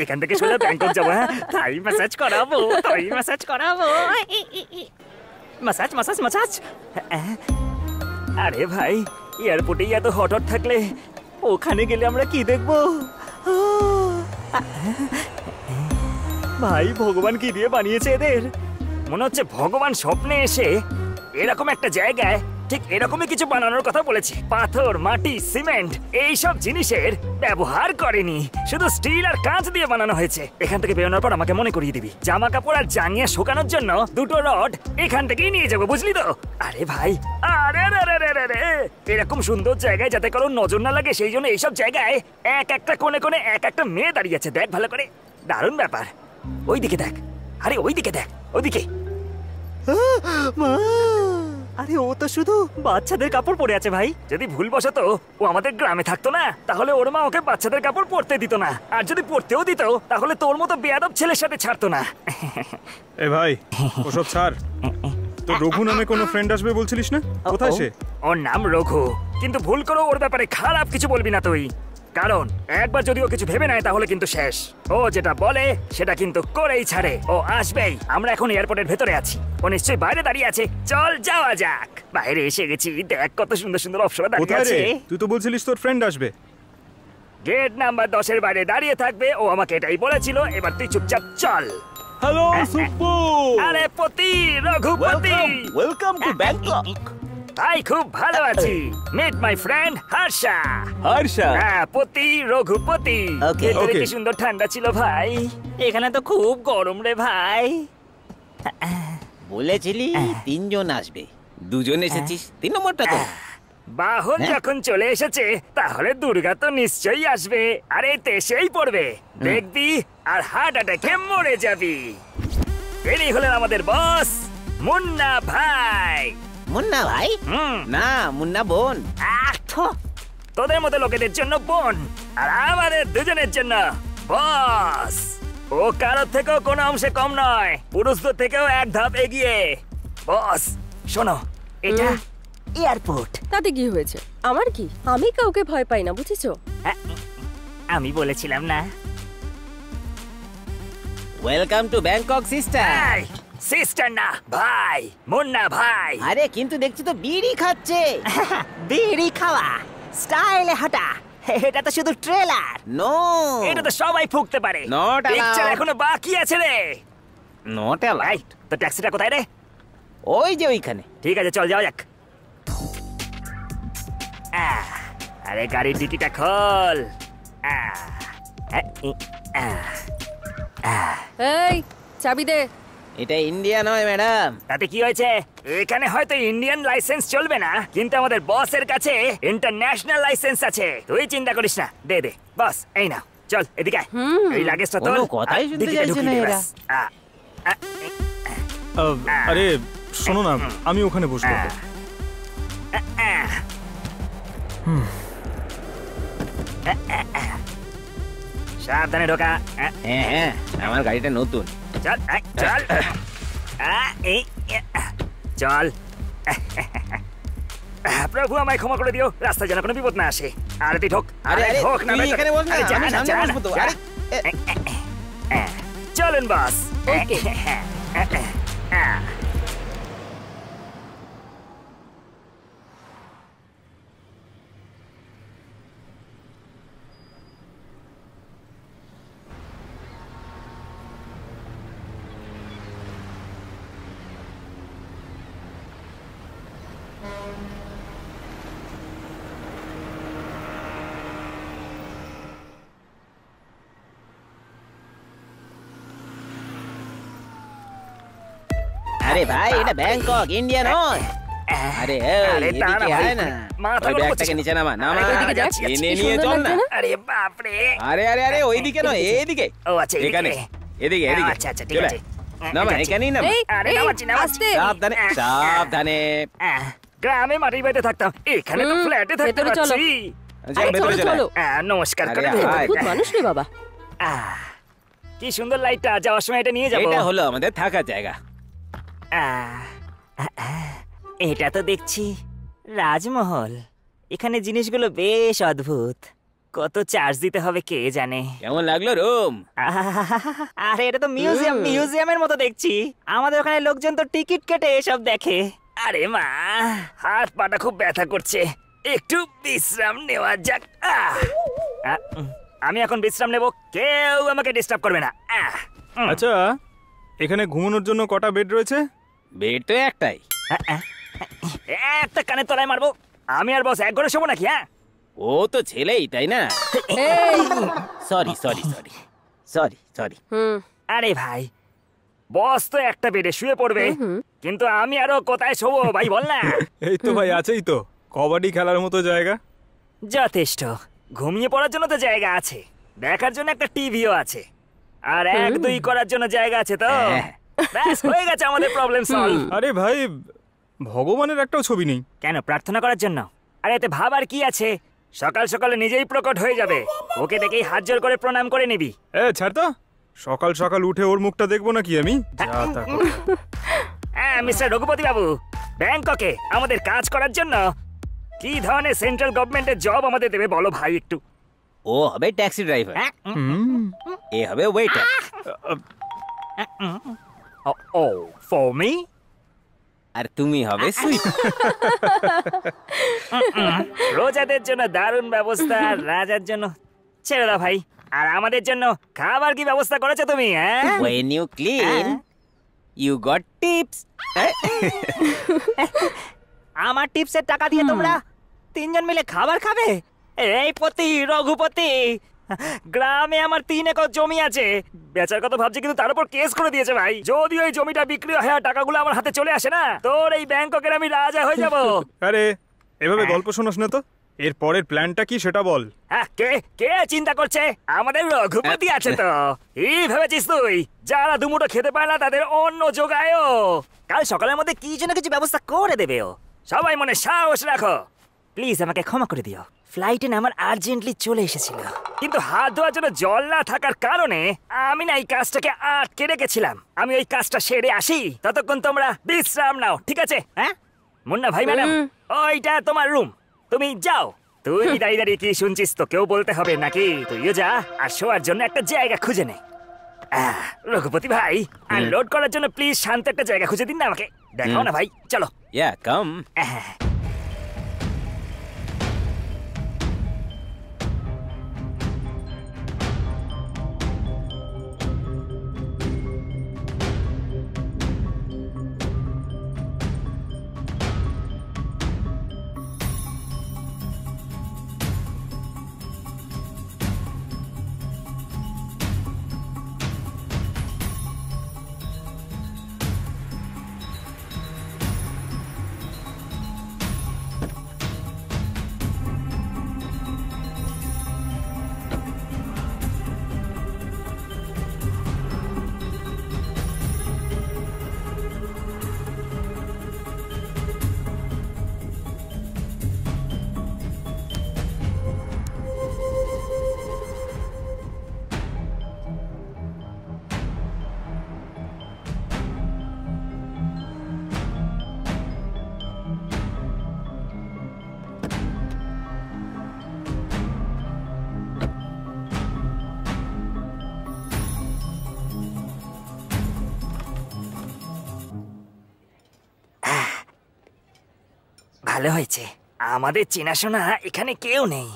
এখান থেকে সোজা ব্যাংকক যাবো। তাই ম্যাসাজ করাবো, তাই ম্যাসাজ করাবো, ম্যাসাজ ম্যাসাজ ম্যাসাজ। আরে ভাই, এয়ারপোর্টেই এত হট হট থাকলে ওখানে গেলে আমরা কি দেখবো? ভাই, ভগবান কি দিয়ে বানিয়েছে এদের? মনে হচ্ছে ভগবান স্বপ্নে এসে এরকম একটা জায়গায় ঠিক এরকমই কিছু বানানোর কথা বলেছে। পাথর, মাটি, সিমেন্ট এইসব জিনিসের ব্যবহার করেনি, শুধু স্টিল আর কাঁচ দিয়ে বানানো হয়েছে। এখান থেকে বেরোনোর পর আমাকে মনে করিয়ে দিবি, জামা কাপড় আর জাঙ্গিয়া শুকানোর জন্য দুটো রড এখান থেকেই নিয়ে যাবো, বুঝলি তো? আরে ভাই, আরে এরকম সুন্দর জায়গায় যাতে কারো নজর না লাগে সেই জন্য এইসব জায়গায় এক একটা কোণে কোণে এক একটা মেয়ে দাঁড়িয়ে আছে। দেখ ভালো করে, দারুণ ব্যাপার। ওইদিকে দেখ, আরে ওইদিকে দেখ, ওইদিকে। আরে ও তো শুধু বাচ্চাদের কাপড় পরে আছে ভাই। যদি ভুলবশত ও আমাদের গ্রামে থাকতো না, তাহলে ওর মা ওকে বাচ্চাদের কাপড় পরতে দিত না, আর যদি পরতেও দিত তাহলে তোর মতো বেয়াদব ছেলের সাথে ছাড়তো না। এ ভাই, ওসব ছাড়। তো রঘু নামে কোনো ফ্রেন্ড আসবে বলছিলিস না, কোথায় সে? ওর নাম রঘু, কিন্তু ভুল করো ওর ব্যাপারে খারাপ কিছু বলবি না তুই, কারণ একবার যদি ও কিছু ভেবে নেয় তাহলে কিন্তু শেষ। ও যেটা বলে সেটা কিন্তু করেই ছাড়ে। ও আসবেই। আমরা এখন এয়ারপোর্টের ভেতরে আছি, ও নিশ্চয়ই বাইরে দাঁড়িয়ে আছে। চল যাওয়া যাক। বাইরে এসে গেছি, দেখ কত সুন্দর সুন্দর অপশন দাঁড়িয়ে কোথায় আছে। রে? তুই তো বলছিলিস তোর ফ্রেন্ড আসবে। গেট নাম্বার 10 এর বাইরে দাঁড়িয়ে থাকবে, ও আমাকে এটাই বলেছিল। এবার তুই চুপচাপ চল। হ্যালো সুব্বু। আরে পতি, রঘুপতি, ওয়েলকাম টু ব্যাংকক। ভাই খুব ভালো আছি। Meet my friend Harsha. Harsha. হ্যাঁ, পতি, রঘুপতি। Okay. ভেতরে Okay. কি সুন্দর ঠান্ডা ছিল ভাই। এখানে তো খুব গরম রে ভাই। বলেছিলি 3 জন আসবে, 2 জন এসেছিস, 3 নম্বরটা তো। বাহন যখন চলে এসেছে তাহলে দুর্গা তো নিশ্চয়ই আসবে। আরে তেসেই পড়বে, দেখবি আর হার্ট অ্যাটাকে মরে যাবি। এরই হলেন আমাদের বস মুন্না ভাই। মুন্না ভাই? না, মুন্না বোন। তোদের মতো লোকেদের জন্য বোন, আর আমাদের দুজনের জন্য বস। ও কারোর থেকেও কোনো অংশে কম নয়, পুরুষদের থেকেও এক ধাপ এগিয়ে। বস শোনো, এটা এয়ারপোর্ট। তাতে কি হয়েছে? আমার কি? আমি কাউকে ভয় পাই না, বুঝেছো? আমি বলেছিলাম না? Welcome to Bangkok sister. Sister না ভাই, মুন্না ভাই। আরে কিন্তু দেখছি তো বিড়ি খাচ্ছে। বিড়ি খাওয়া, স্টাইলে হাঁটা, এটা তো শুধু ট্রেলার। নো, এটা তো সবাই ফুঁকতে পারে। Not allowed. পিকচার এখনো বাকি আছে রে। Not allowed. তো ট্যাক্সিটা কোথায় রে? ওই যে ওইখানে। ঠিক আছে, চল যাওয়া যাক। আরে গাড়ির ডিকিটা খোল। এই চাবি দে। এটা ইন্ডিয়া নয় ম্যাডাম। তাতে কি হয়েছে? এখানে হয়তো ইন্ডিয়ান লাইসেন্স চলবে না, কিন্তু আমাদের বসের কাছে ইন্টারন্যাশনাল লাইসেন্স আছে। তুই চিন্তা করিস না। দে দে বস, এই নাও। চল এদিকে আয়। এই লাগেজটা তোল। কোনো কথাই শুনতে চাইছে না এরা। আরে শোনো না, আমি ওখানে বসবো। সাবধানে ঢোকা। হ্যাঁ হ্যাঁ, আমার গাড়িটা নতুন। চল চল চল। প্রভু আমায় ক্ষমা করে দিও, রাস্তায় যেন কোনো বিপদ না আসে। আরে তুই ঢোক। আরে আরে ঢোক না, তুই এখানে বস না, আরে যা আমি না, সামনে যা বসবো তো। না। আরে চলুন বস। আরে ভাই, এটা ব্যাংকক, ইন্ডিয়া নয়। আরে আরে এই, দাঁড়া এদিকে ভাই, আয় না। মাথা ওই গরম ব্যাগটাকে করছিস। নিচে নামা, নামা। আরে, ওইদিকে যাক। এনে কি নিয়ে সুন্দর চল না। লাগছে না? আরে বাপরে। আরে আরে আরে, ওইদিকে নয়, এইদিকে। ও আচ্ছা, এদিকে। এখানে, এদিকে এদিকে। আচ্ছা আচ্ছা, ঠিক চলে আছে। আয়। নামা, এখানেই নামা। এই, আরে এই, নামাচ্ছি, নামাচ্ছি। আস্তে। সাবধানে সাবধানে। গ্রামে মাটির বাড়িতে থাকতাম, এখানে তো ফ্ল্যাটে থাকতে ভেতরে চলো। পারছি। চল ভেতরে চলো, চলে চলো। নমস্কার করে আরে, দিন। হাই। খুব মানুষ রে বাবা। কি সুন্দর লাইটটা, যাওয়ার সময় এটা নিয়ে যাবো। এটা হলো আমাদের থাকার জায়গা। এটা তো দেখছি রাজমহল। এখানে জিনিসগুলো বেশ অদ্ভুত। কত চার্জ দিতে হবে কে জানে। কেমন লাগলো রুম? আরে এটা তো মিউজিয়াম, মিউজিয়ামের মতো দেখছি। আমাদের ওখানে লোকজন তো টিকিট কেটে এসব দেখে। আরে মা, হাত পাটা খুব ব্যথা করছে, একটু বিশ্রাম নেওয়া যাক। আমি এখন বিশ্রাম নেব, কেউ আমাকে ডিস্টার্ব করবে না। আচ্ছা, এখানে ঘুমানোর জন্য কটা বেড রয়েছে? বেড তো একটাই। একটা কানের তলায় মারবো। আমি আর বস এক ঘরে শোবো নাকি? হ্যাঁ, ও তো ছেলেই, তাই না? Sorry sorry sorry sorry sorry. আরে ভাই, বস তো একটা বেডে শুয়ে পড়বে, কিন্তু আমি আরো কোথায় শোবো ভাই বল না? এই তো ভাই, আছেই তো কবাডি খেলার মতো জায়গা। যথেষ্ট, ঘুমিয়ে পড়ার জন্য তো জায়গা আছে, দেখার জন্য একটা টিভিও আছে, আর 1-2 করার জন্য জায়গা আছে তো। ব্যাস হয়ে গেছে আমাদের প্রবলেম সলভ। আরে ভাই, ভগবানের একটাও ছবি নেই। কেন, প্রার্থনা করার জন্য? আরে এতে ভাবার কি আছে, সকাল সকালে নিজেই প্রকট হয়ে যাবে। ওকে দেখেই হাত জোর করে প্রণাম করে নিবি। ছাড় তো, সকাল সকাল উঠে ওর মুখটা দেখবো নাকি আমি? হ্যাঁ মিস্টার রঘুপতি বাবু, ব্যাংককে আমাদের কাজ করার জন্য কি ধরনের সেন্ট্রাল গভর্নমেন্টের জব আমাদের দেবে বলো ভাই একটু। ও হবে ট্যাক্সি ড্রাইভার, এ হবে ওয়েটার। ও ফর মি, আর তুমি হবে সুইপ। রোজাদের জন্য দারুণ ব্যবস্থা, রাজার জন্য ছেড়ে দাও ভাই। আর আমাদের জন্য খাবার কি ব্যবস্থা করেছো তুমি? When you clean, you got tips. আমার টিপসের টাকা দিয়ে তোমরা তিনজন মিলে খাবার খাবে? এই পতি, রঘুপতি, গ্রামে আমার 3 একর জমি আছে, বেচার কথা ভাবছি, কিন্তু তার উপর কেস করে দিয়েছে ভাই। যদি ওই জমিটা বিক্রি হয় আর টাকাগুলো আমার হাতে চলে আসে না, তোর এই ব্যাংককের আমি রাজা হয়ে যাব। আরে এভাবে গল্প শোনাস না তো, এর পরের প্ল্যানটা কি সেটা বল। কে কে চিন্তা করছে? আমাদের রঘুপতি আছে তো। এই ভেবেছিস তুই যারা দুমুটো খেতে পায় না তাদের অন্ন যোগায়? কাল সকালের মধ্যে কি যেন কিছু ব্যবস্থা করে দেবে ও। সবাই মনে সাহস রাখো। প্লিজ আমাকে ক্ষমা করে দিও, ফ্লাইটে না আমার আর্জেন্টলি চলে এসেছিল, কিন্তু হাত ধোয়ার জন্য জল না থাকার কারণে আমি না এই কাজটাকে আটকে রেখেছিলাম। আমি ওই কাজটা সেরে আসি, ততক্ষণ তোমরা বিশ্রাম নাও, ঠিক আছে? হ্যাঁ মুন্না ভাই, ম্যাডাম ওইটা তোমার রুম, তুমি যাও। তুই দাঁড়িয়ে দাঁড়িয়ে কি শুনছিস? তো কেউ বলতে হবে নাকি? তুইও যা আর শোয়ার জন্য একটা জায়গা খুঁজে নে। রঘুপতি ভাই, আনলোড করার জন্য প্লিজ শান্ত একটা জায়গা খুঁজে দিন না আমাকে। দেখাও না ভাই, চলো। Yeah, come. ভালো হয়েছে, আমাদের চেনাশোনা এখানে কেউ নেই।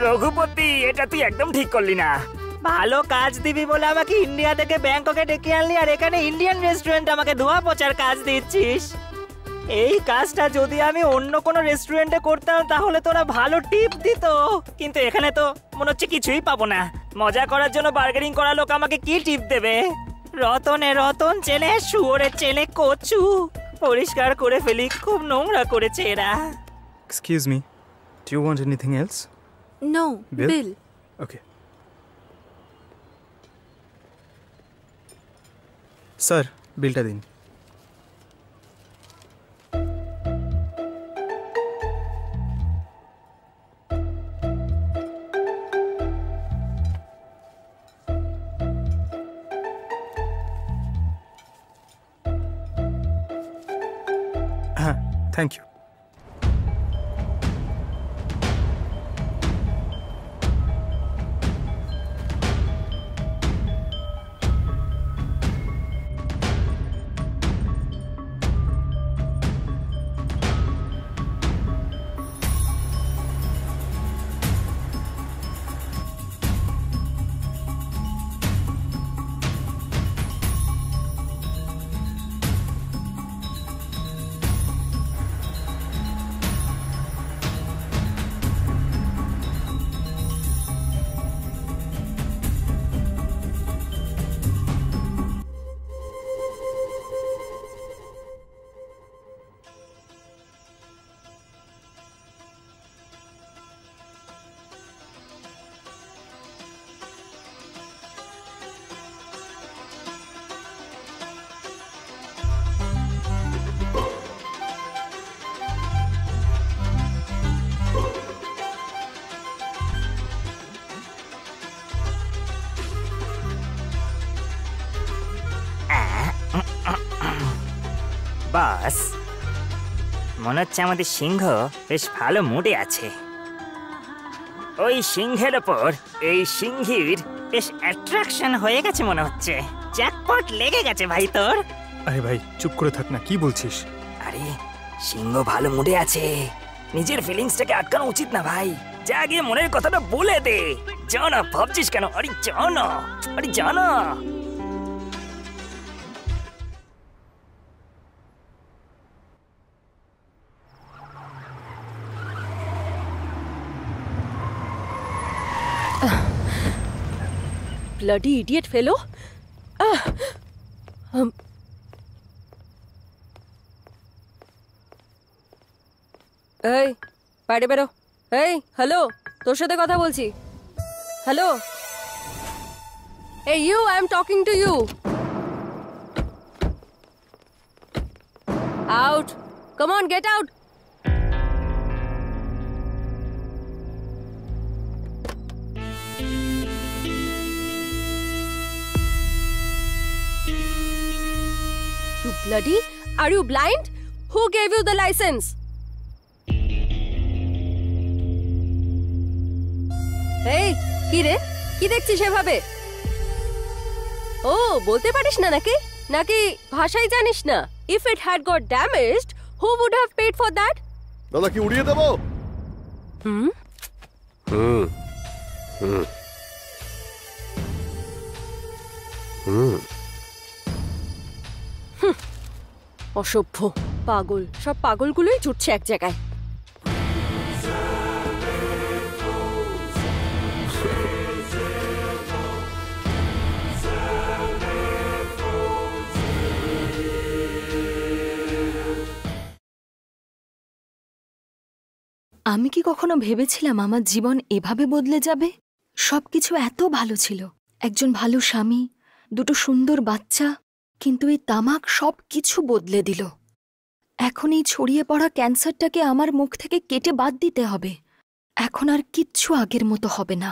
রঘুপতি, এটা তুই একদম ঠিক করলি না। ভালো কাজ দিবি বলে আমাকে ইন্ডিয়া থেকে ব্যাংককে ডেকে আনলি, আর এখানে ইন্ডিয়ান রেস্টুরেন্ট আমাকে ধোয়া পোছার কাজ দিচ্ছিস। এই কাজটা যদি আমি অন্য কোনো রেস্টুরেন্টে করতাম তাহলে তোরা ভালো টিপ দিত, কিন্তু এখানে তো মনে হচ্ছে কিছুই পাবো না। মজা করার জন্য বার্গেনিং করা লোক আমাকে কি টিপ দেবে? রতনে রতন চেনে, শুয়োরের চেনে কচু। পরিষ্কার করে ফেলি, খুব নোংরা করেছে এরা। Excuse me, do you want anything else? No, bill. Okay sir, বিলটা দিন। হ্যাঁ, থ্যাংক ইউ। মনে হচ্ছে আমাদের সিংহ বেশ ভালো মুডে আছে। ওই সিংহের ওপর এই সিংহীর বেশ অ্যাট্রাকশন হয়ে গেছে মনে হচ্ছে। জ্যাকপট লেগে গেছে ভাই তোর। আরে ভাই চুপ করে থাক না, কি বলছিস? আরে সিংহ ভালো মুডে আছে, নিজের ফিলিংসটাকে আটকানো উচিত না ভাই। যা গিয়ে মনের কথাটা বলে দে। জানা ভাবছিস কেন? আরে জানা, আরে জানা। ব্লাডি ইডিয়েট ফেলো। এই বাইরে বেরো। এই হ্যালো, তোর সাথে কথা বলছি। হ্যালো, এই you, I am talking to you. Out, come on, get out. You bloody, are you blind? Who gave you the license? এই কি রে, কি দেখছিস এভাবে? ও বলতে পারিস না নাকি? নাকি ভাষাই জানিস না? If it had got damaged, who would have paid for that? দাদা কি উড়িয়ে দেবো? হুম হুম হুম হুম অসভ্য পাগল, সব পাগলগুলোই জুটছে এক জায়গায়। আমি কি কখনো ভেবেছিলাম আমার জীবন এভাবে বদলে যাবে? সবকিছু এত ভালো ছিল, একজন ভালো স্বামী, দুটো সুন্দর বাচ্চা, কিন্তু এই তামাক সব কিছু বদলে দিল। এখন এই ছড়িয়ে পড়া ক্যান্সারটাকে আমার মুখ থেকে কেটে বাদ দিতে হবে। এখন আর কিচ্ছু আগের মতো হবে না।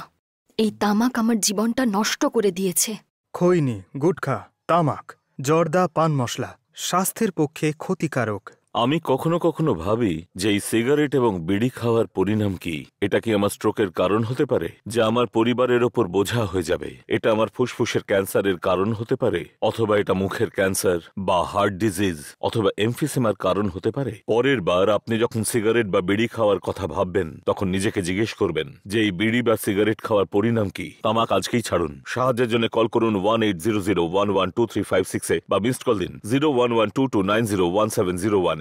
এই তামাক আমার জীবনটা নষ্ট করে দিয়েছে। খৈনি, গুটখা, তামাক, জর্দা, পান মশলা স্বাস্থ্যের পক্ষে ক্ষতিকারক। আমি কখনো কখনো ভাবি যে এই সিগারেট এবং বিড়ি খাওয়ার পরিণাম কি? এটা কি আমার স্ট্রোকের কারণ হতে পারে, যা আমার পরিবারের ওপর বোঝা হয়ে যাবে? এটা আমার ফুসফুসের ক্যান্সারের কারণ হতে পারে, অথবা এটা মুখের ক্যান্সার বা হার্ট ডিজিজ অথবা এমফিসেমার কারণ হতে পারে। পরের বার আপনি যখন সিগারেট বা বিড়ি খাওয়ার কথা ভাববেন, তখন নিজেকে জিজ্ঞেস করবেন যে এই বিড়ি বা সিগারেট খাওয়ার পরিণাম কি। তামাক আজকেই ছাড়ুন। সাহায্যের জন্য কল করুন 1800112356 বা মিসড কল দিন 0112290170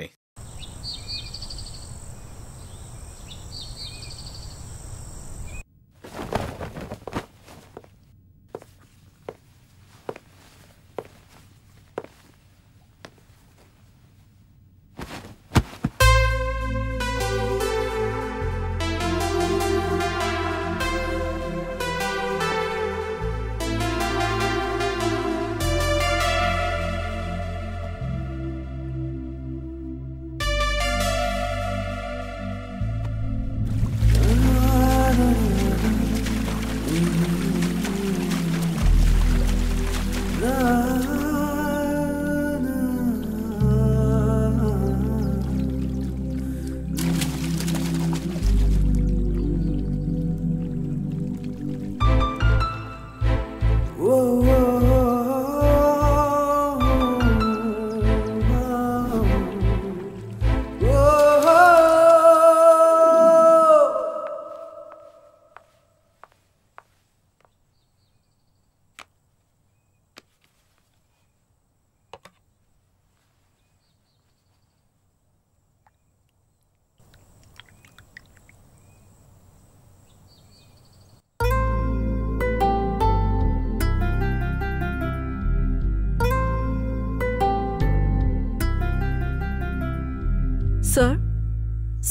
Sir?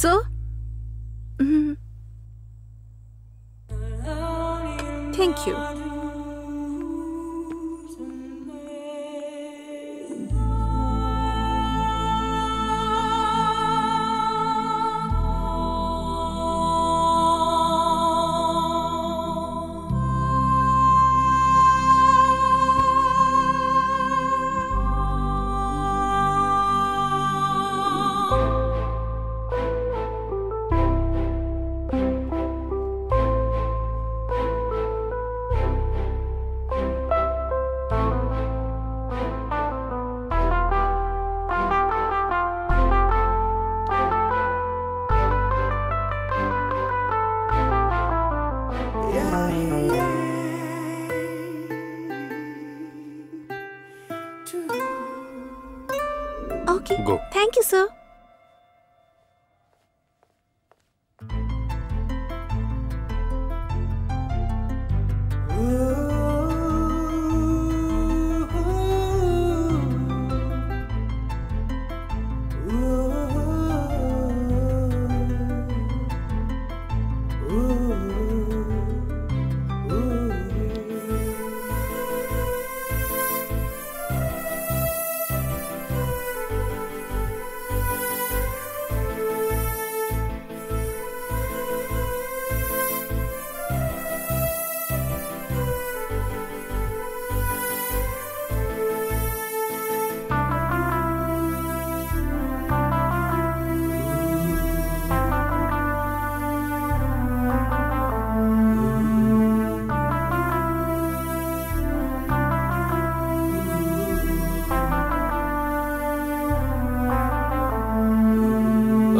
Sir? Thank you.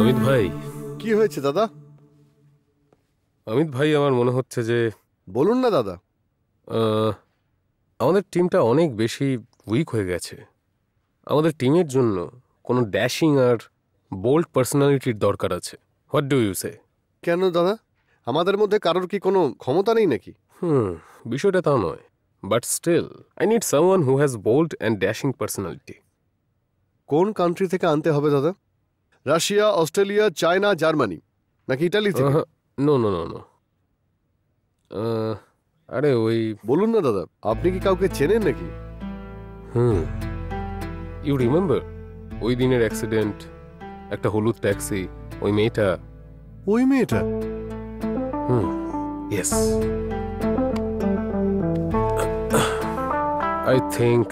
Amit ভাই। কি হয়েছে দাদা? অমিত ভাই, আমার মনে হচ্ছে যে... বলুন না দাদা। আমাদের টিমটা অনেক বেশি উইক হয়ে গেছে। আমাদের টিমের জন্য কোনো ড্যাশিং আর বোল্ড পার্সোনালিটির দরকার আছে। হোয়াট ডু ইউ সে? কেন দাদা, আমাদের মধ্যে কারোর কি কোনো ক্ষমতা নেই নাকি? বিষয়টা তা নয়, but still I need someone who has bold and dashing personality. কোন কান্ট্রি থেকে আনতে হবে দাদা? রাশিয়া, অস্ট্রেলিয়া, চায়না, জার্মানি নাকি ইটালি থেকে? No no no no. আরে ওই... বলুন না দাদা, আপনি কি কাউকে চেনেন নাকি? ইউ রিমেম্বার ওই দিনের অ্যাক্সিডেন্ট, একটা হলুদ ট্যাক্সি, ওই মেয়েটা? ওই মেয়েটা? Yes. I think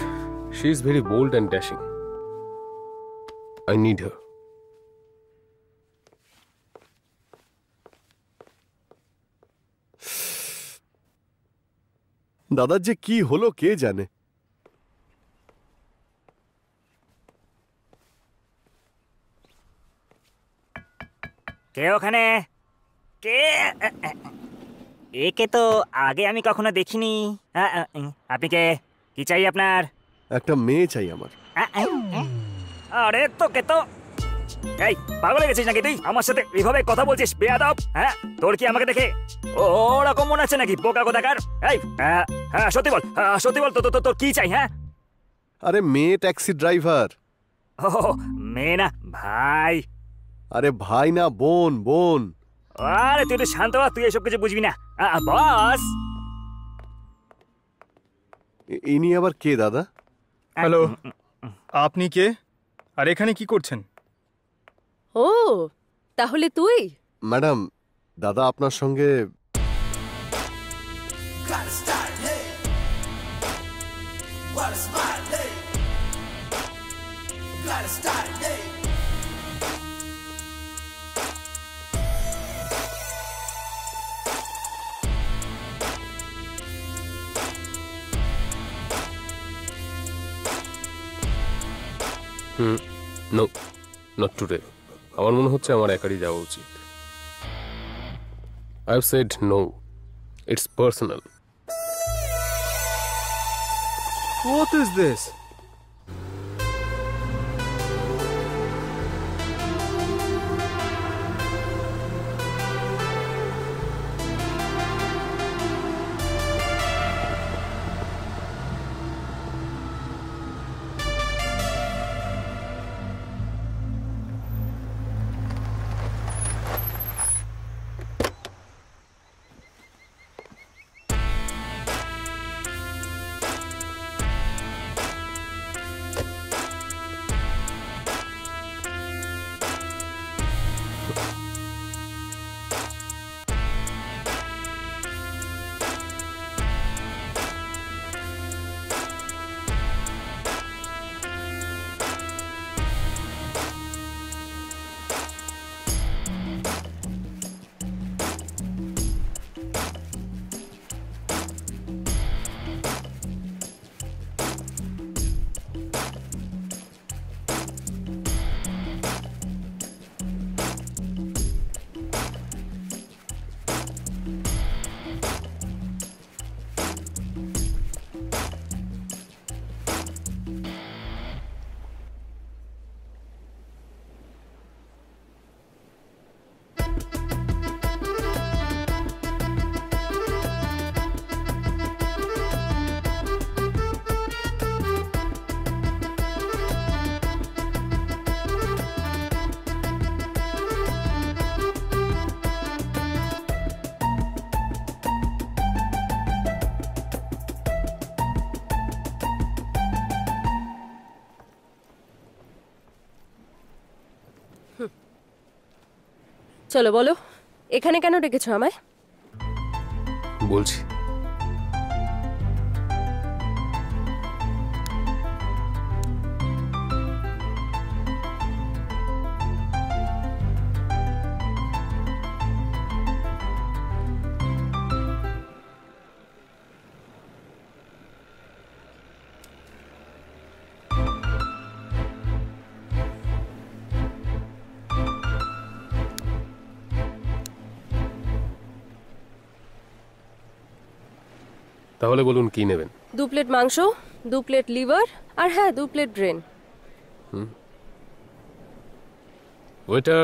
she is very bold and dashing. I need her. দাদার যে কি হলো কে জানে। কে ওখানে? কে? একে তো আগে আমি কখনো দেখিনি। আপনি কে? কি চাই আপনার? একটা মেয়ে চাই আমার। আরে তোকে তো... এই পাগল হয়ে গেছিস নাকি তুই? আমার সাথে এইভাবে কথা বলছিস বেয়াদব? হ্যাঁ, তোর কি আমাকে দেখে ওরকম মনে আছে নাকি বোকা কোথাকার? এই হ্যাঁ সত্যি বল, সত্যি বল, তোর কি চাই? হ্যাঁ, আরে মেয়ে ট্যাক্সি ড্রাইভার। ও মেয়ে না ভাই। আরে ভাই না বোন, বোন। আরে তুই একটু শান্ত হ, তুই এসব কিছু বুঝবি না। বস, ইনি আবার কে দাদা? হ্যালো, আপনি কে আর এখানে কি করছেন? ও তাহলে তুই? ম্যাডাম, দাদা আপনার সঙ্গে... নো, নট টুডে। আমার মনে হচ্ছে আমার একারই যাওয়া উচিত। I have said no, it's personal. What is this? চলো বলো, এখানে কেন ডেকেছো আমায়? বলছি। তাহলে বলুন কি নেবেন? 2 প্লেট মাংস, 2 প্লেট লিভার, আর হ্যাঁ 2 plate brain. Waiter.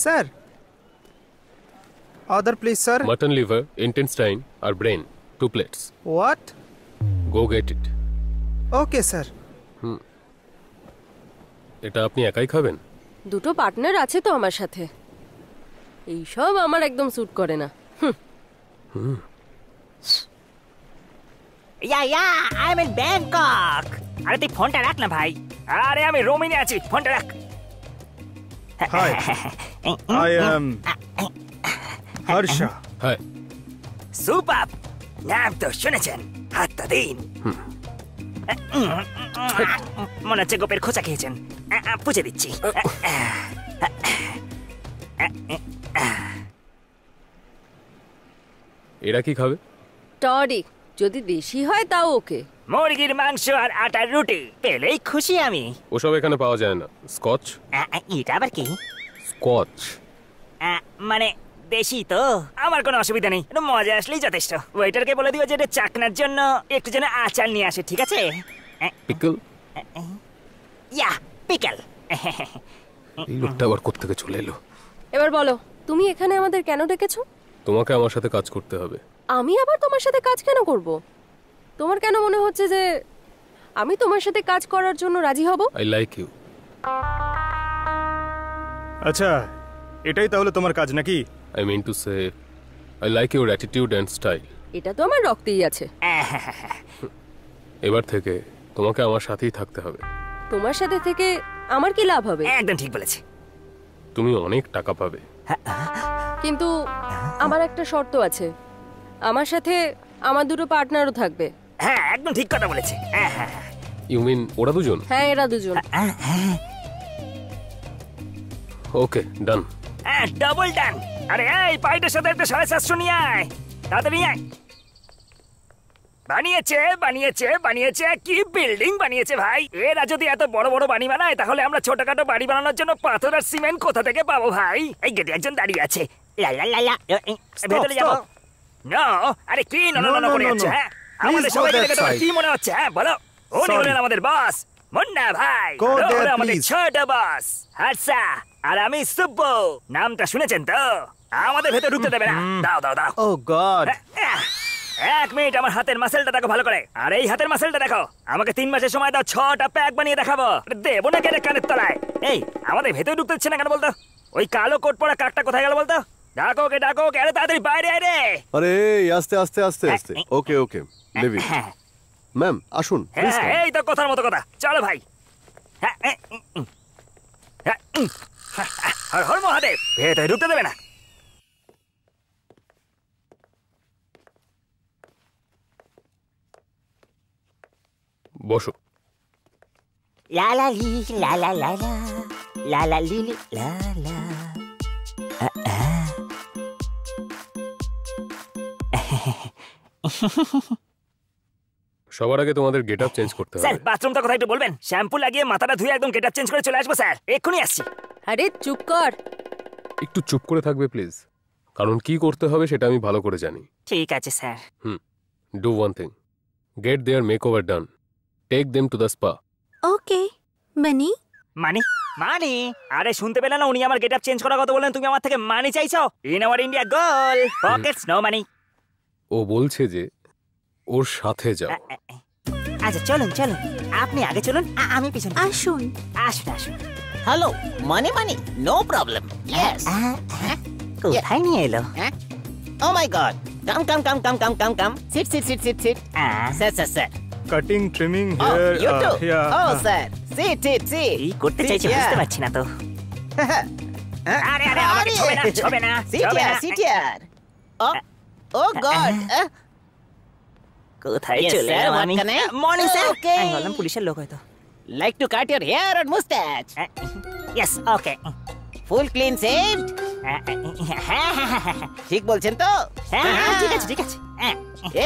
Sir, order please sir. Mutton liver, intestine আর brain, 2 plates. What? Go get it. Okay sir. এটা আপনি একাই খাবেন? দুটো পার্টনার আছে তো আমার সাথে। এইসব আমার একদম স্যুট করে না। Yeah I am in Bangkok. আরে তুই ফোনটা রাখ না ভাই। আরে আমি রোমিনে আছি, ফোনটা রাখ। Hi, I am Harsha. Hi. Super, নাম তো শুনেছেন, হাতটা দিন। মনে হচ্ছে গোপের খোঁচা খেয়েছেন, পুছে দিচ্ছি। এরা কি খাবে? টরি, যদি দেশি হয় তাও ওকে। মুরগির মাংস আর আটার রুটি পেলেই খুশি আমি। ওসব এখানে পাওয়া যায় না। স্কচ? এটা আবার কি? স্কচ মানে দেশি তো, আমার কোনো অসুবিধা নেই, মজা আসলেই যথেষ্ট। ওয়েটারকে বলে দিও যে এটা চাকনার জন্য একটু যেন আচার নিয়ে আসে, ঠিক আছে? পিকল? ইয়া, পিকল। এই লোকটা আবার কোত্থেকে চলে এলো? এবার বলো, তুমি এখানে আমাদের কেন ডেকেছো? তোমাকে আমার সাথে কাজ করতে হবে। আমি আবার তোমার সাথে কাজ কেন করব? তোমার কেন মনে হচ্ছে যে আমি তোমার সাথে কাজ করার জন্য রাজি হব? I like you. আচ্ছা, এটাই তাহলে তোমার কাজ নাকি? I mean to say, I like your attitude and style. এটা তো আমার রক্তেই আছে। এবার থেকে তোমাকে আমার সাথেই থাকতে হবে। তোমার সাথে থেকে আমার কি লাভ হবে? একদম ঠিক বলেছে। তুমি অনেক টাকা পাবে। কিন্তু আমার একটা শর্ত আছে, আমার সাথে আমার দুটো পার্টনারও থাকবে। হ্যাঁ, একদম ঠিক কথা বলেছে। ইউ মিন ওরা দুজন? হ্যাঁ, এরা দুজন। ওকে, ডান। ডাবল ডান। আরে এই পাইটার সাথে একটা 750 নিয়ে আয়, তাড়াতাড়ি আয়। বানিয়েছে বানিয়েছে বানিয়েছে, কি বিল্ডিং বানিয়েছে ভাই! এরা যদি এত বড় বড় বাড়ি বানায়, তাহলে আমরা ছোটখাটো বাড়ি বানানোর জন্য পাথর আর সিমেন্ট কোথা থেকে পাবো ভাই? এই গেটে একজন দাঁড়িয়ে আছে। ভেতরে যাবো? নো, আরে কি নন করে যাচ্ছে? হ্যাঁ, আমাদের সবাইকে দেখে তোমার কি মনে হচ্ছে? হ্যাঁ বলো। উনি হলেন আমাদের বস, মুন্না ভাই। ওরা আমাদের ছোট বস হর্ষা, আর আমি সুব্বু। নামটা শুনেছেন তো? আমাদের ভেতরে ঢুকতে দেবে না। দাও দাও দাও। ও গড। 1 মিনিট, আমার হাতের মাসেলটা দেখো ভালো করে। আর এই হাতের মাসেলটা দেখো। আমাকে 3 মাসের সময় দাও, 6টা প্যাক বানিয়ে দেখাবো। দেবো না কেন কানের তলায়? এই আমাদের ভেতরে ঢুকতে দিচ্ছে না কেন বলতো? ওই কালো কোট পরা কাকটা কোথায় গেল বলতো? ডাকো কে ডাকো কে, আরে তাড়াতাড়ি বাইরে আয় রে। আরে আস্তে আস্তে আস্তে আস্তে। ওকে ওকে, লিভ ইট। ম্যাম আসুন প্লিজ। এই তো কথার মতো কথা, চলো ভাই। হর হর মহাদেব, ভেতরে ঢুকতে দেবে না। বসো। লা লা লি লা লা লা লা লা লা লি লা লা। সবার আগে তোমাদের গেটআপ চেঞ্জ করতে হবে। স্যার, বাথরুমটা কোথায় একটু বলবেন? শ্যাম্পু লাগিয়ে মাথাটা ধুয়ে একদম গেটআপ চেঞ্জ করে চলে আসবো স্যার, এক্ষুনি আসছি। আরে চুপ কর। একটু চুপ করে থাকবে প্লিজ, কারণ কি করতে হবে সেটা আমি ভালো করে জানি। ঠিক আছে sir. Do one thing, get their makeover done, take them to the spa. Okay. Money? Money? Money? আরে শুনতে পেলে না? উনি আমার গেটআপ চেঞ্জ করার কথা বললেন, তুমি আমার থেকে মানি চাইছো? In our India goal pockets no money. ও বলছে যে ওর সাথে যাও। আচ্ছা চলুন চলুন, আপনি আগে চলুন, আমি পিছনে। আসুন আসুন আসুন। Hello, money money, no problem. Yes. কোথায় নিয়ে এলো? Oh my god, come come come come come come come, sit sit sit sit sit. Sir sir sir, cutting trimming Oh, hair you too. Here. Oh, sir. Sit, sit, sit. কি করতে চাইছো বুঝতে পারছি না তো। আরে আরে আমাকে ছবে না, ছবে না, Sit ছবে here, না। sit here. Oh God. কোথায় Yes, চলে sir, এলাম what আমি? can I? Morning sir. Okay. আমি বললাম পুলিশের লোক হয়তো। Like to cut your hair or mustache? Yes, okay. Full clean shaved? ঠিক বলছেন তো? হ্যাঁ, ঠিক আছে ঠিক আছে।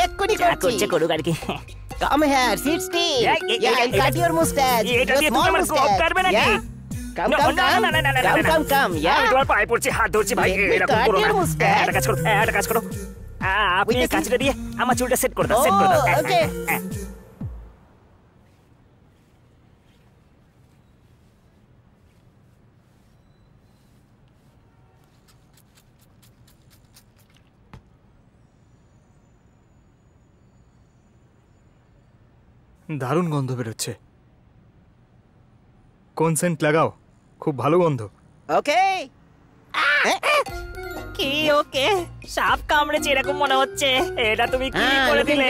এক্ষুনি যা করছি। করছে করুক আর কি। Come here, sit still. Yeah, I'll cut your mustache. এটা Your দিয়ে small তুমি আমার গোপ mustache. কাটবে নাকি? Yeah. Come, No, come, না, come. না, না, না, না, Come, না, না। come, come. Yeah. আমি তোমার পায়ে পড়ছি, হাত ধরছি ভাই, Let me এরকম cut করো your না। mustache. একটা কাজ করো, একটা কাজ করো। আপনি এই কাঁচিটা দিয়ে আমার চুলটা সেট করে দাও, সেট করে দাও। ওকে। দারুণ গন্ধ বেরোচ্ছে। কোন সেন্ট লাগাও? খুব ভালো গন্ধ। ওকে। কি ওকে? সাপ কামড়েছে এরকম মনে হচ্ছে। এটা তুমি কি করে দিলে?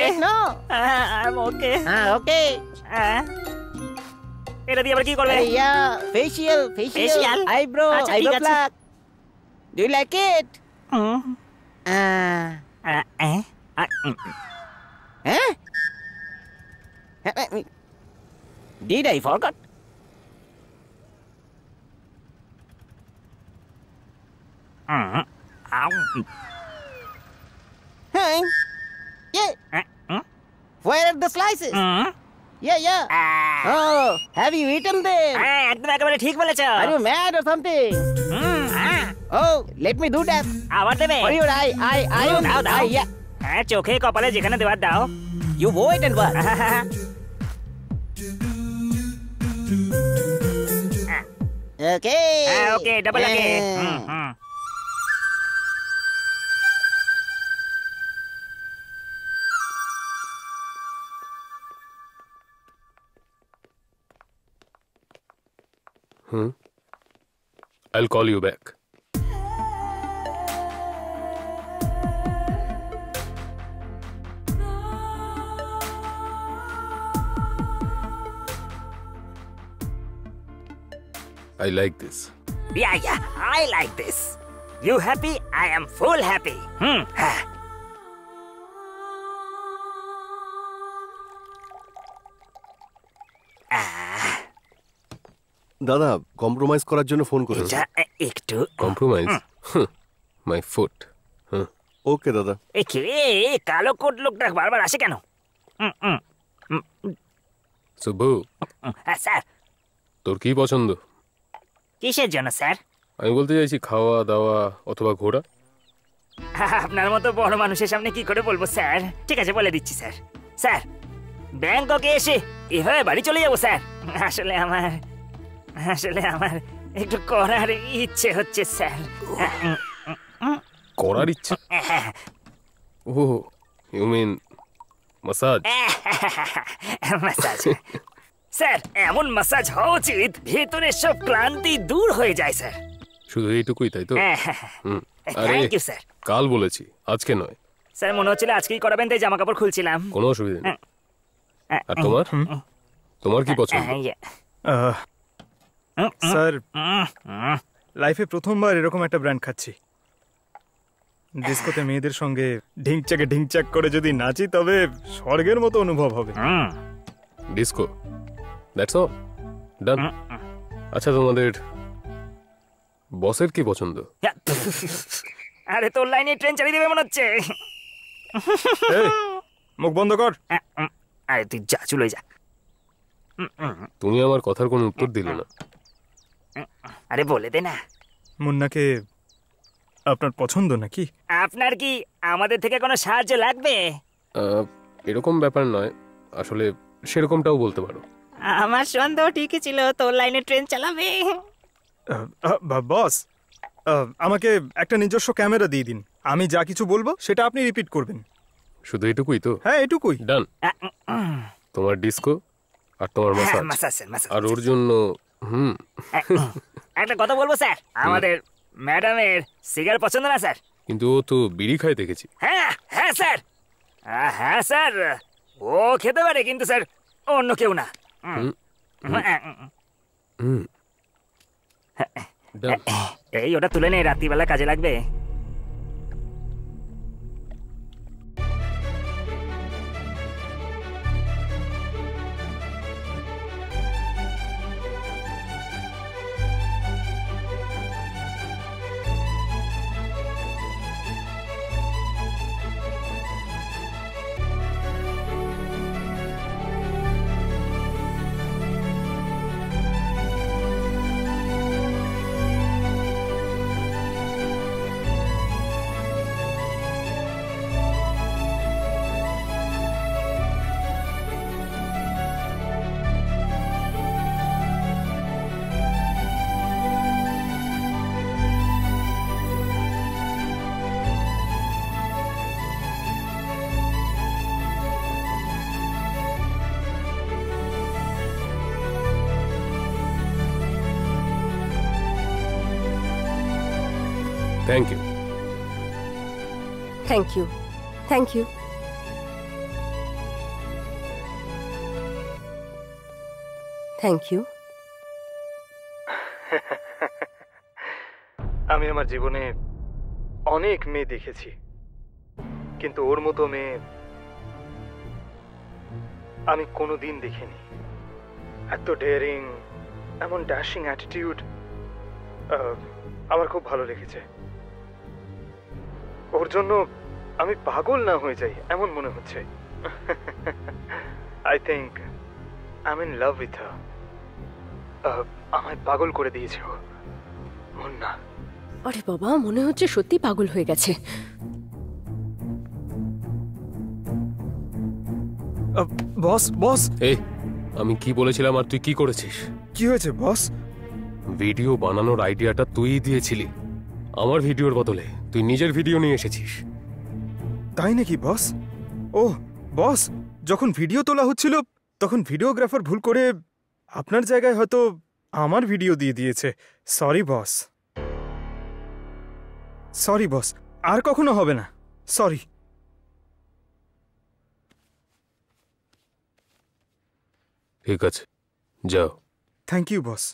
ওকে ওকে। এটা দিয়ে আবার কি করবে? Facial Facial? আইব্রো আচ্ছা, ঠিক আইব্রো আছে। Pluck. Do you like it? Did I forgot? Hey. Yeah. Where are the slices? Yeah. Oh, have you eaten them? একদম একেবারে ঠিক বলেছো। Are you mad or something? Oh, let me do that. আবার দেবে? For your eye. দাও দাও। Yeah. হ্যাঁ, চোখে কপালে যেখানে দেওয়ার দাও। You wait and watch. Okay. Okay, double okay. I'll call you back. I like this. Yeah, I like this. You happy? I am full happy. দাদা কম্প্রোমাইজ করার জন্য ফোন করেছে। একটু Compromise? My foot. ওকে দাদা। কালো কোট লোকটা বারবার আসে কেন? সুব্বু, স্যার, তোর কি পছন্দ? কিসের জন্য স্যার? আমি বলতে চাইছি খাওয়া দাওয়া অথবা ঘোরা। আপনার মতো বড় মানুষের সামনে কি করে বলবো স্যার? ঠিক আছে, বলে দিচ্ছি স্যার। স্যার, ব্যাংককে এসে এভাবে বাড়ি চলে যাবো স্যার। আসলে আমার একটু করার ইচ্ছে হচ্ছে স্যার। করার ইচ্ছে? Oh, you mean massage? Massage sir, এমন মাসাজ হওয়া উচিত ভেতরের সব ক্লান্তি দূর হয়ে যায় স্যার। শুধু এইটুকুই, তাই তো? আরে থ্যাংক ইউ স্যার। কাল বলেছি, আজকে নয়। স্যার, মনে হচ্ছিল আজকেই করাবেন, তাই জামা কাপড় খুলছিলাম। কোনো অসুবিধা নেই। আর তোমার কি পছন্দ? স্যার, লাইফে প্রথমবার এরকম একটা ব্র্যান্ড খাচ্ছি। ডিস্কোতে মেয়েদের সঙ্গে ঢিংচাক করে যদি নাচি তবে স্বর্গের মতো অনুভব হবে। ডিস্কো, দ্যাটস অল, ডান। আচ্ছা, তোমাদের বসের কি পছন্দ? আরে, তোর লাইনে ট্রেন চালিয়ে দেবে মনে হচ্ছে। মুখ বন্ধ কর। আরে তুই যা, চলে যা। তুমি আমার কথার কোনো উত্তর দিলে না। আরে বলে দে না। মুন্নাকে আপনার পছন্দ নাকি? আপনার কি আমাদের থেকে কোনো সাহায্য লাগবে? এরকম ব্যাপার নয়, আসলে সেরকমটাও বলতে পারো। আমার সন্দেহ ঠিকই ছিল, তোর লাইনে ট্রেন চালাবে। বস, আমাকে একটা নিজস্ব ক্যামেরা দিয়ে দিন। আমি যা কিছু বলবো সেটা আপনি রিপিট করবেন। শুধু এটুকুই তো? হ্যাঁ, এটুকুই। ডান। তোমার ডিস্কো আর তোমার মাসাজ, আর ওর জন্য একটা কথা বলবো স্যার, আমাদের ম্যাডামের সিগারেট পছন্দ না স্যার। কিন্তু ও তো বিড়ি খায় দেখেছি। হ্যাঁ স্যার, হ্যাঁ স্যার, ও খেতে পারে, কিন্তু স্যার অন্য কেউ না। এই, ওটা তুলে নে, রাত্রিবেলা কাজে লাগবে। Thank you. Thank you, thank you. Thank you. আমি আমার জীবনে অনেক মেয়ে দেখেছি, কিন্তু ওর মতো মেয়ে আমি কোনোদিন দেখিনি। এত ডেয়ারিং, এমন ড্যাশিং অ্যাটিটিউড আমার খুব ভালো লেগেছে। ওর জন্য আমি পাগল না হয়ে যাই এমন মনে হচ্ছে। I think I am in love with her. আমায় পাগল করে দিয়েছে ও। মুন্না, আরে বাবা, মনে হচ্ছে সত্যি পাগল হয়ে গেছে। বস বস, এই আমি কি বলেছিলাম আর তুই কি করেছিস? কি হয়েছে বস? ভিডিও বানানোর আইডিয়াটা তুইই দিয়েছিলি। আমার ভিডিওর বদলে তুই নিজের ভিডিও নিয়ে এসেছিস। তাই নাকি বস? ও বস, যখন ভিডিও তোলা হচ্ছিল তখন ভিডিওগ্রাফার ভুল করে আপনার জায়গায় হয়তো আমার ভিডিও দিয়ে দিয়েছে। সরি বস, সরি বস, আর কখনো হবে না। সরি। ঠিক আছে, যাও। Thank you boss.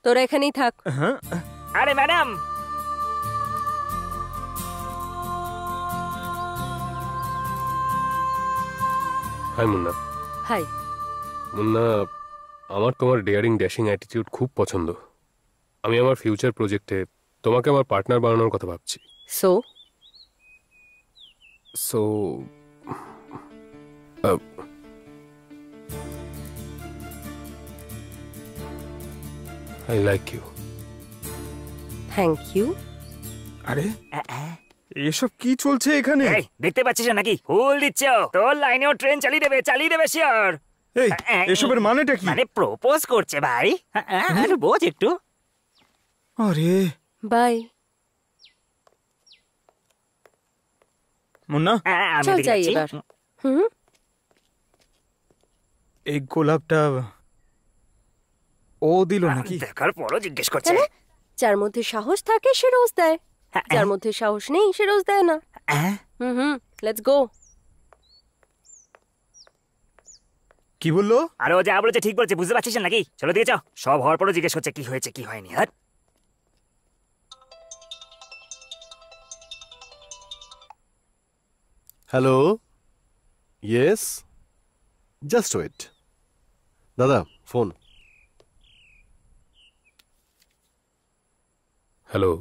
তোরা এখানেই থাক। আরে madam, hi Munna. Hi Munna, আমার তোমার ডেয়ারিং ড্যাশিং অ্যাটিটিউড খুব পছন্দ। আমি আমার ফিউচার প্রজেক্টে তোমাকে আমার পার্টনার বানানোর কথা ভাবছি। So so I like you. Thank you. আরে এসব কি চলছে এখানে? এই দেখতে পাচ্ছিস না নাকি? ফুল দিচ্ছ, তোর লাইনেও ট্রেন চালিয়ে দেবে শিওর। এই এসবের মানেটা কি? মানে প্রপোজ করছে ভাই। আরে বোঝ একটু। আরে বাই। মুন্না, চল যাই এবার। এই গোলাপটা ও দিল নাকি? দেখার পরও জিজ্ঞেস করছে। যার মধ্যে সাহস থাকে সে রোজ দেয়, যার মধ্যে সাহস নেই সে রোজ দেয় না। Let's go. কি বললো? আর ও যা বলেছে ঠিক বলছে, বুঝতে পারছিস নাকি? চলো দিয়ে যাও। সব হওয়ার পরও জিজ্ঞেস করছে কি হয়েছে কি হয়নি। হ্যাঁ হ্যালো, ইয়েস, জাস্ট ওয়েট। দাদা ফোন। হ্যালো।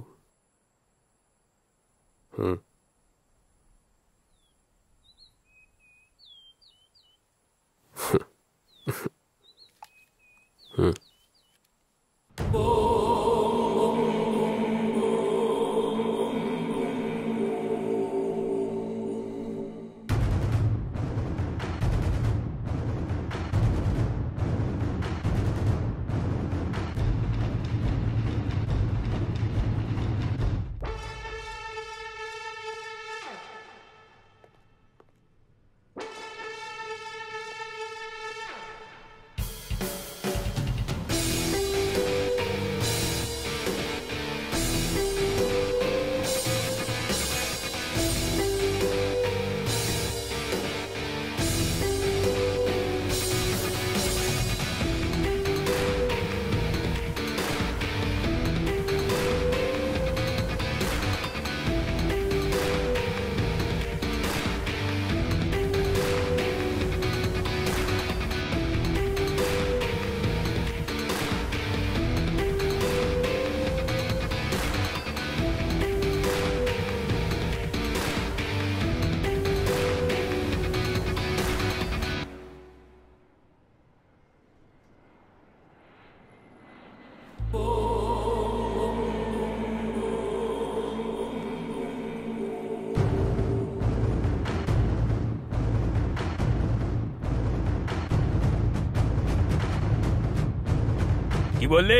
কি বললে?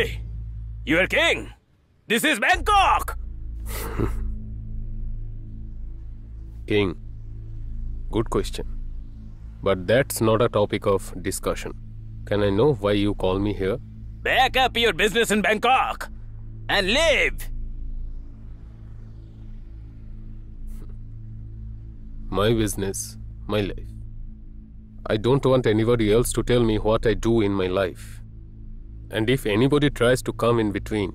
You are king, this is Bangkok. King, good question. But that's not a topic of discussion. Can I know why you call me here? Back up your business in Bangkok and live. My business, my life. I don't want anybody else to tell me what I do in my life. And if anybody tries to come in between,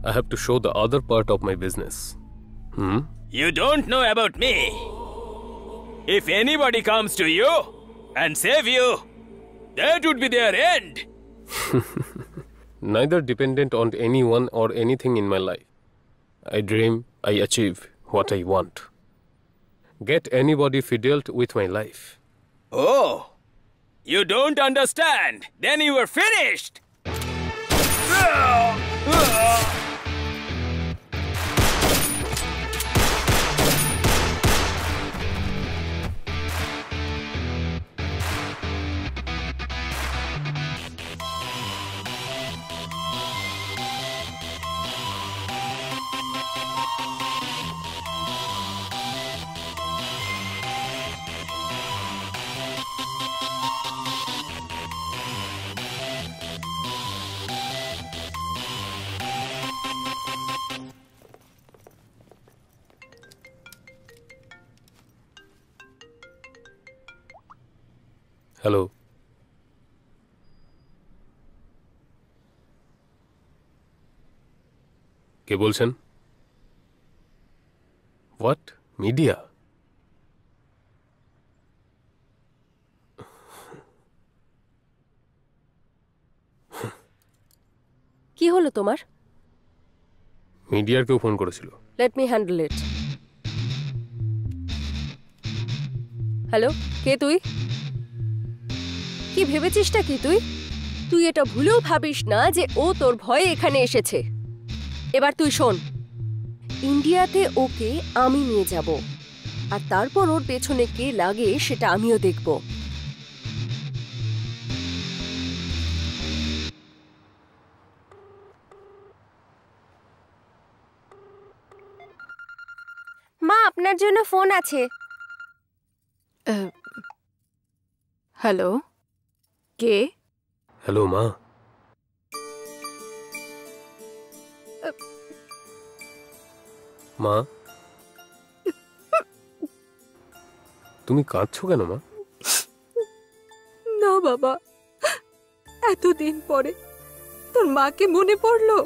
I have to show the other part of my business. You don't know about me. If anybody comes to you and save you, that would be their end. Neither dependent on anyone or anything in my life. I dream, I achieve what I want. Get anybody fiddled with my life. Oh, you don't understand. Then you are finished. Hello. কে বলছেন? What? Media? কি হলো তোমার? মিডিয়ার কেউ phone করেছিল। Let me handle it. Hello, কে তুই? কি ভেবেছিসটা কি তুই? তুই এটা ভুলেও ভাবিস না যে ও তোর ভয়ে এখানে এসেছে। এবার তুই শোন, ইন্ডিয়াতে ওকে আমি নিয়ে যাব, আর তারপর ওর পেছনে কে লাগে সেটা আমিও দেখব। মা, আপনার জন্য ফোন আছে। হ্যালো, কে? হ্যালো মা। মা, তুমি কাঁদছো কেন মা? না বাবা, এতদিন পরে তোর মাকে মনে পড়লো।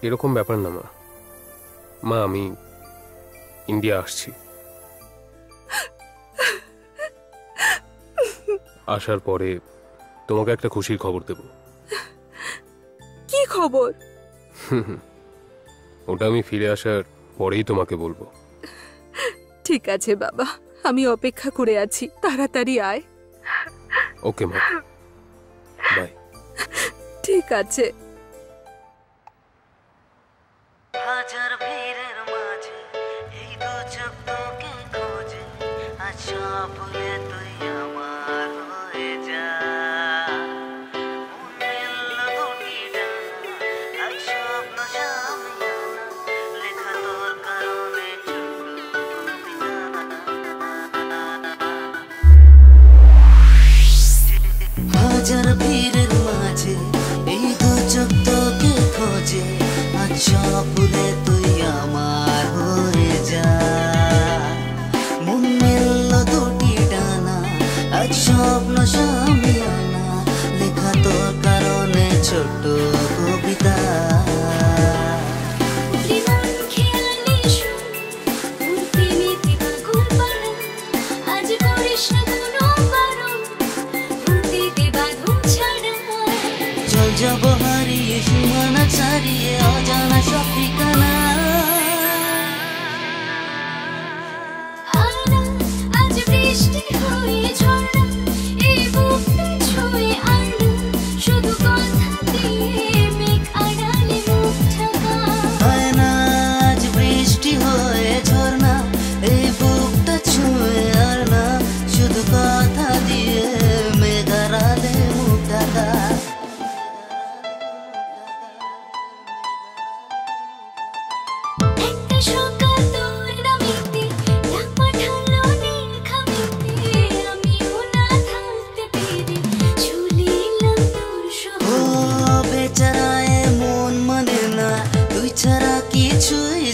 এরকম ব্যাপার না মা। মা, আমি ইন্ডিয়া আসছি। আসার পরে তোমাকে একটা খুশির খবর দেব। কি খবর? ওটা আমি ফিরে আসার পরেই তোমাকে বলবো। ঠিক আছে বাবা, আমি অপেক্ষা করে আছি, তাড়াতাড়ি আয়। ওকে মা, বাই। ঠিক আছে। হাজার ভিড়ের মাঝে এই দু চোখ তোকে খোঁজে, আচ্ছা বলে তুই আমার হয়ে যা। হাজার ভিড়ের মাঝে এই দু চোখ তোকে খোঁজে, আচ্ছা বলে তুই আমার হয়ে যা। মন মেলল দুটি ডানা, আজ স্বপ্ন সামিয়ানা, লেখা তোর কারণে ছোট কবিতা। যাব হারিয়ে সীমানা ছাড়িয়ে অজানা সব ঠিকানা। আজ বৃষ্টি হয়ে ঝরনা, এই বুকটা ছুঁয়ে আনলো, শুধু কথা দিয়ে মেঘ আড়ালে মুখ ঢাকা। হয় না আজ বৃষ্টি হয়ে ঝরনা, এই বুকটা ছুঁয়ে আনলো, শুধু কথা দিয়ে মেঘ আড়ালে মুখ ঢাকা।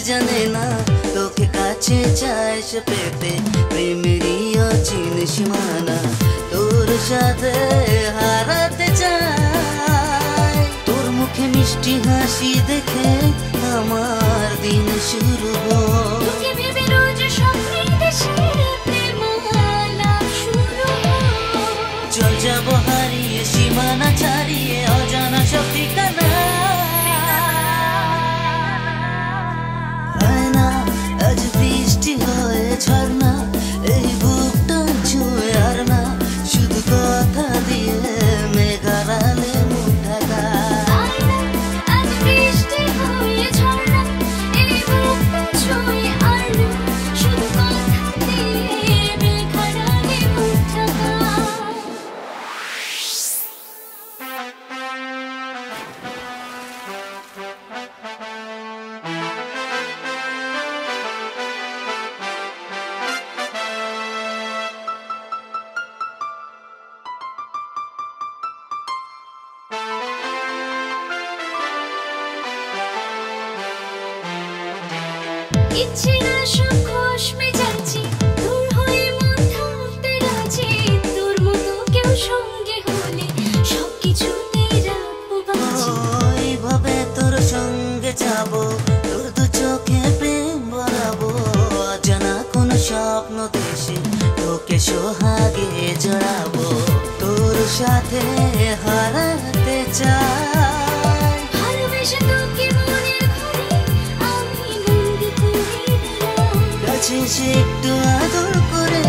জানে না তোকে কাছে চায় সে পেতে প্রেমেরই অচিন সীমানা তোর সাথে হারাতে চায় তোর মুখে মিষ্টি হাসি দেখে আমার দিন শুরু হয় তোকে ভেবে রোজ স্বপ্নের দেশে প্রেম আলাপ শুরু হয় চল যাব হারিয়ে সীমানা ছাড়িয়ে অজানা সব ঠিকানা হয় না আজ বৃষ্টি হয়ে ঝর্ণা এই বুকটা ছুঁয়ে আর না শুধু কথা দিয়ে মেঘারালে মুখ ঢাকা আজ বৃষ্টি হয়ে ঝর্ণা এই বুকটা ছুঁয়ে আর না শুধু কথা দিয়ে মেঘারালে মুখ ঢাকা ইচ্ছে না সব খোশ মেজাজি দূর হয়ে মন থাকতে রাজি তোর মতো কেউ সঙ্গে হলে সব কিছুতেই রাখবো বাজি এইভাবে তোর সঙ্গে যাব তোর দু চোখে প্রেম ভরাবো অজানা কোন স্বপ্ন দেশে তোকে সোহাগে জড়াবো তোর সাথে হারাতে চাই ভালোবেসে তোকে মনের ঘরে আমি বন্দি করে দিলাম কাছে সে একটু আদর করে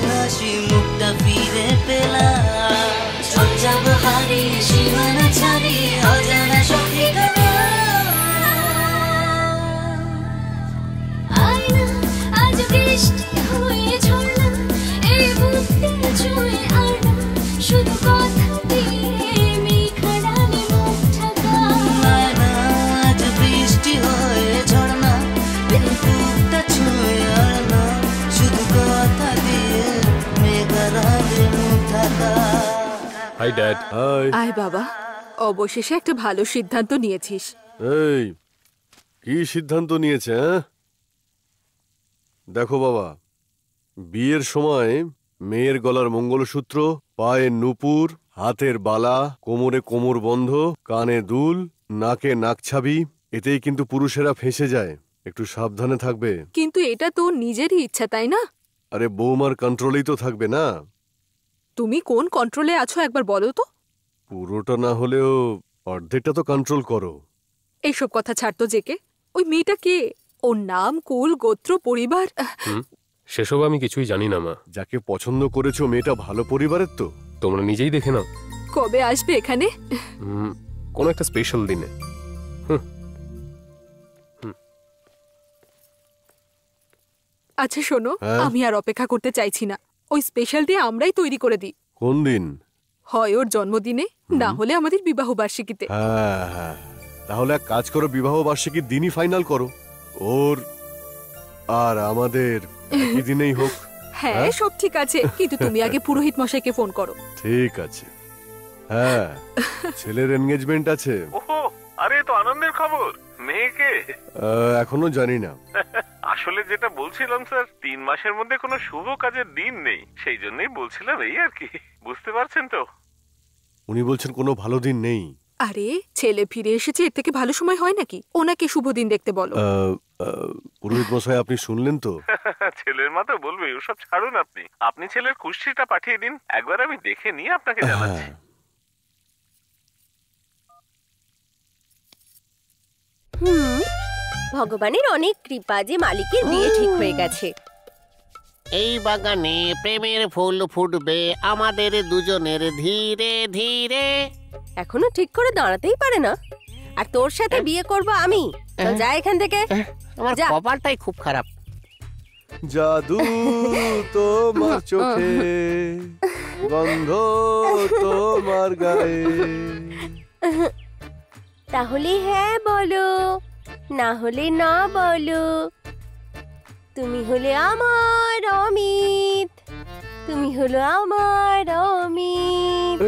হাসি মুখটা ফিরে পেলাম চল যাব হারিয়ে সীমানা ছাড়িয়ে অজানা সব ঠিকানা আয় না আজ বৃষ্টি হয়ে ঝর্ণা এই বুকটা ছুঁয়ে আর না শুধু কথা দিয়ে মেঘারালে মুখ ঢাকা হয় না আজ বৃষ্টি হয়ে ঝর্ণা এই বুকটা ছুঁয়ে আর না শুধু কথা দিয়ে মেঘারালে মুখ ঢাকা হাই ড্যাড। হাই। আয় বাবা, অবশেষে একটা ভালো সিদ্ধান্ত নিয়েছিস। এই কি সিদ্ধান্ত নিয়েছে? হ্যাঁ, দেখো বাবা, বিয়ের সময় মেয়ের গলার মঙ্গলসূত্র, পায়ে নূপুর, হাতের বালা, কোমরে কোমর বন্ধ, কানে দুল, নাকে নাকছাবি, এতেই কিন্তু পুরুষেরা ফেঁসে যায়। একটু সাবধানে থাকবে। কিন্তু এটা তো নিজেরই ইচ্ছা, তাই না? আরে বৌমার কন্ট্রোলেই তো থাকবে না। তুমি কোন কন্ট্রোলে আছো একবার বলো তো। পুরোটা না হলেও অর্ধেকটা তো কন্ট্রোল করো। এইসব কথা ছাড়তো জেকে। ওই মেয়েটা কে? ওর নাম, কুল, গোত্র, পরিবার? সেসব আমি কিছুই জানি না মা। যাকে পছন্দ করেছো মেয়েটা ভালো পরিবারের তো। তোমরা নিজেই দেখে নাও। কবে আসবে এখানে? কোনো একটা স্পেশাল দিনে। আচ্ছা শোনো, আমি আর অপেক্ষা করতে চাইছি না। ওই স্পেশাল ডে আমরাই তৈরি করে দিই। কোন দিন? হয় ওর জন্মদিনে, না হলে আমাদের বিবাহ বার্ষিকীতে। হ্যাঁ, তাহলে এক কাজ করো, বিবাহ বার্ষিকীর দিনই ফাইনাল করো। ওর আর আমাদের একই দিনেই হোক। হ্যাঁ, সব ঠিক আছে, কিন্তু তুমি আগে পুরোহিত মশাইকে ফোন করো। ঠিক আছে। হ্যাঁ, ছেলের এনগেজমেন্ট আছে। ওহো, আরে তো আনন্দের খবর। মেয়েকে এখনো জানি না। আসলে যেটা বলছিলাম স্যার, 3 মাসের মধ্যে কোনো শুভ কাজের দিন নেই, সেই জন্যই বলছিলাম, এই আর কি। বুঝতে পারছেন তো? উনি বলছেন কোনো ভালো দিন নেই। আরে ছেলে ফিরে এসেছে, এর থেকে ভালো সময় হয় নাকি? ওনাকে শুভ দিন দেখতে বলো। পুরোহিত মশাই, আপনি শুনলেন তো? ছেলের মা তো বলবেই, ওসব ছাড়ুন আপনি। আপনি ছেলের কুষ্ঠিটা পাঠিয়ে দিন, একবার আমি দেখে নিয়ে আপনাকে জানাচ্ছি। ভগবানের অনেক কৃপা যে মালিকের বিয়ে ঠিক হয়ে গেছে। এই বাগানে প্রেমের ফুল ফুটবে আমাদের দুজনের ধীরে ধীরে। এখনো ঠিক করে দাঁড়াতেই পারে না, আর তোর সাথে বিয়ে করব আমি। তো যা এখান থেকে। আমার কপালটাই খুব খারাপ। জাদু তোমার চোখে, গন্ধ তোমার গায়ে। তাহলে হ্যাঁ বলো, না হলে না বলো। তুমি হলে আমার অমিত, তুমি হলো আমার অমিত।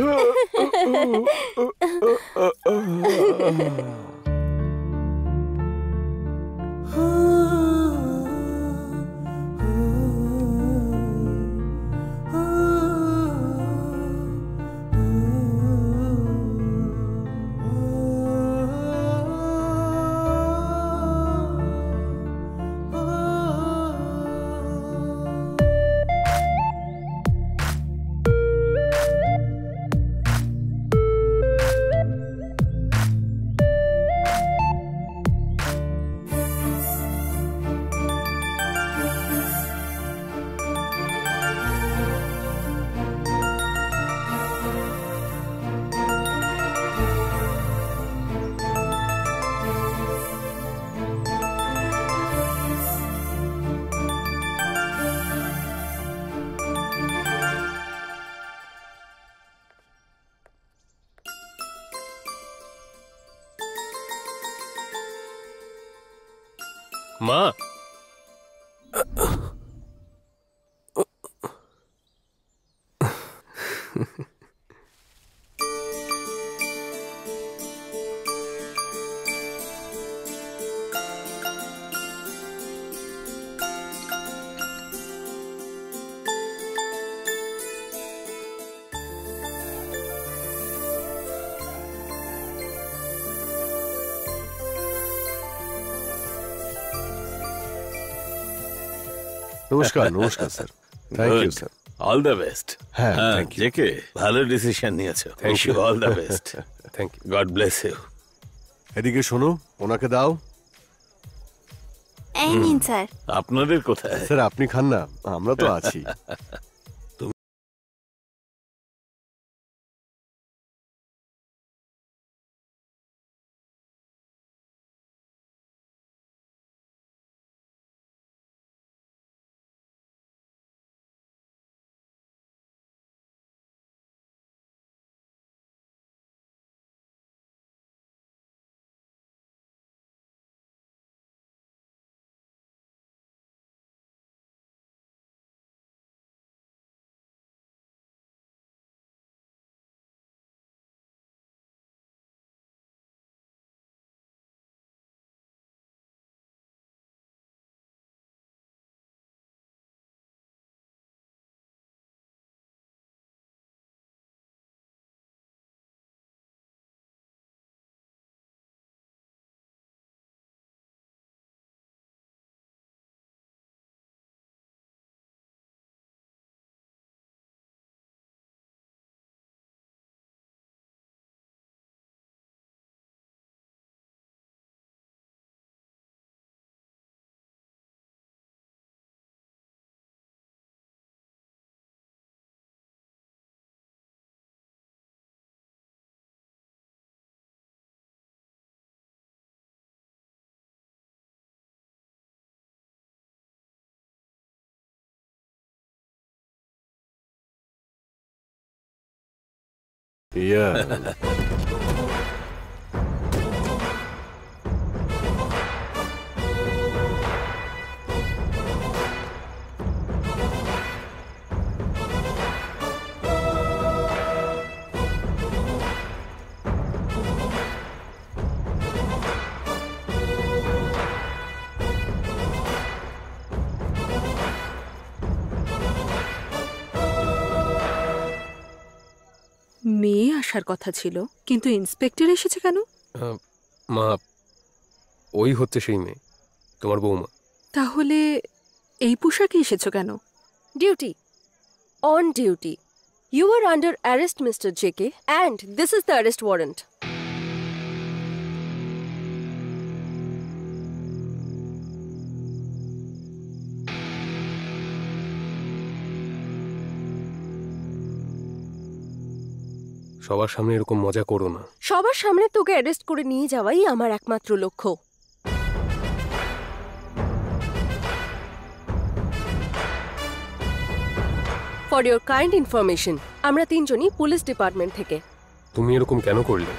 মা, নমস্কার নমস্কার sir. Thank you sir. All the best. হ্যাঁ, thank you. জেকে ভালো ডিসিশন নিয়েছো। Thank you. All the best. Thank you. God bless you. এদিকে শোনো, ওনাকে দাও। এই নিন স্যার। আপনাদের কোথায়? স্যার আপনি খান না, আমরা তো আছি। Yeah. মেয়ে আসার কথা ছিল, কিন্তু ইন্সপেক্টর এসেছে কেন? মা, ওই হচ্ছে সেই মেয়ে, তোমার বৌমা। তাহলে এই পোশাকে এসেছো কেন? Duty, on duty. You are under arrest, Mr. JK, and this is the arrest warrant. সবার সামনে এরকম মজা করো না। সবার সামনে তোকে অ্যারেস্ট করে নিয়ে যাওয়াই আমার একমাত্র লক্ষ্য। ফর ইয়োর কাইন্ড ইনফরমেশন, আমরা তিনজনই পুলিশ ডিপার্টমেন্ট থেকে। তুমি এরকম কেন করলে?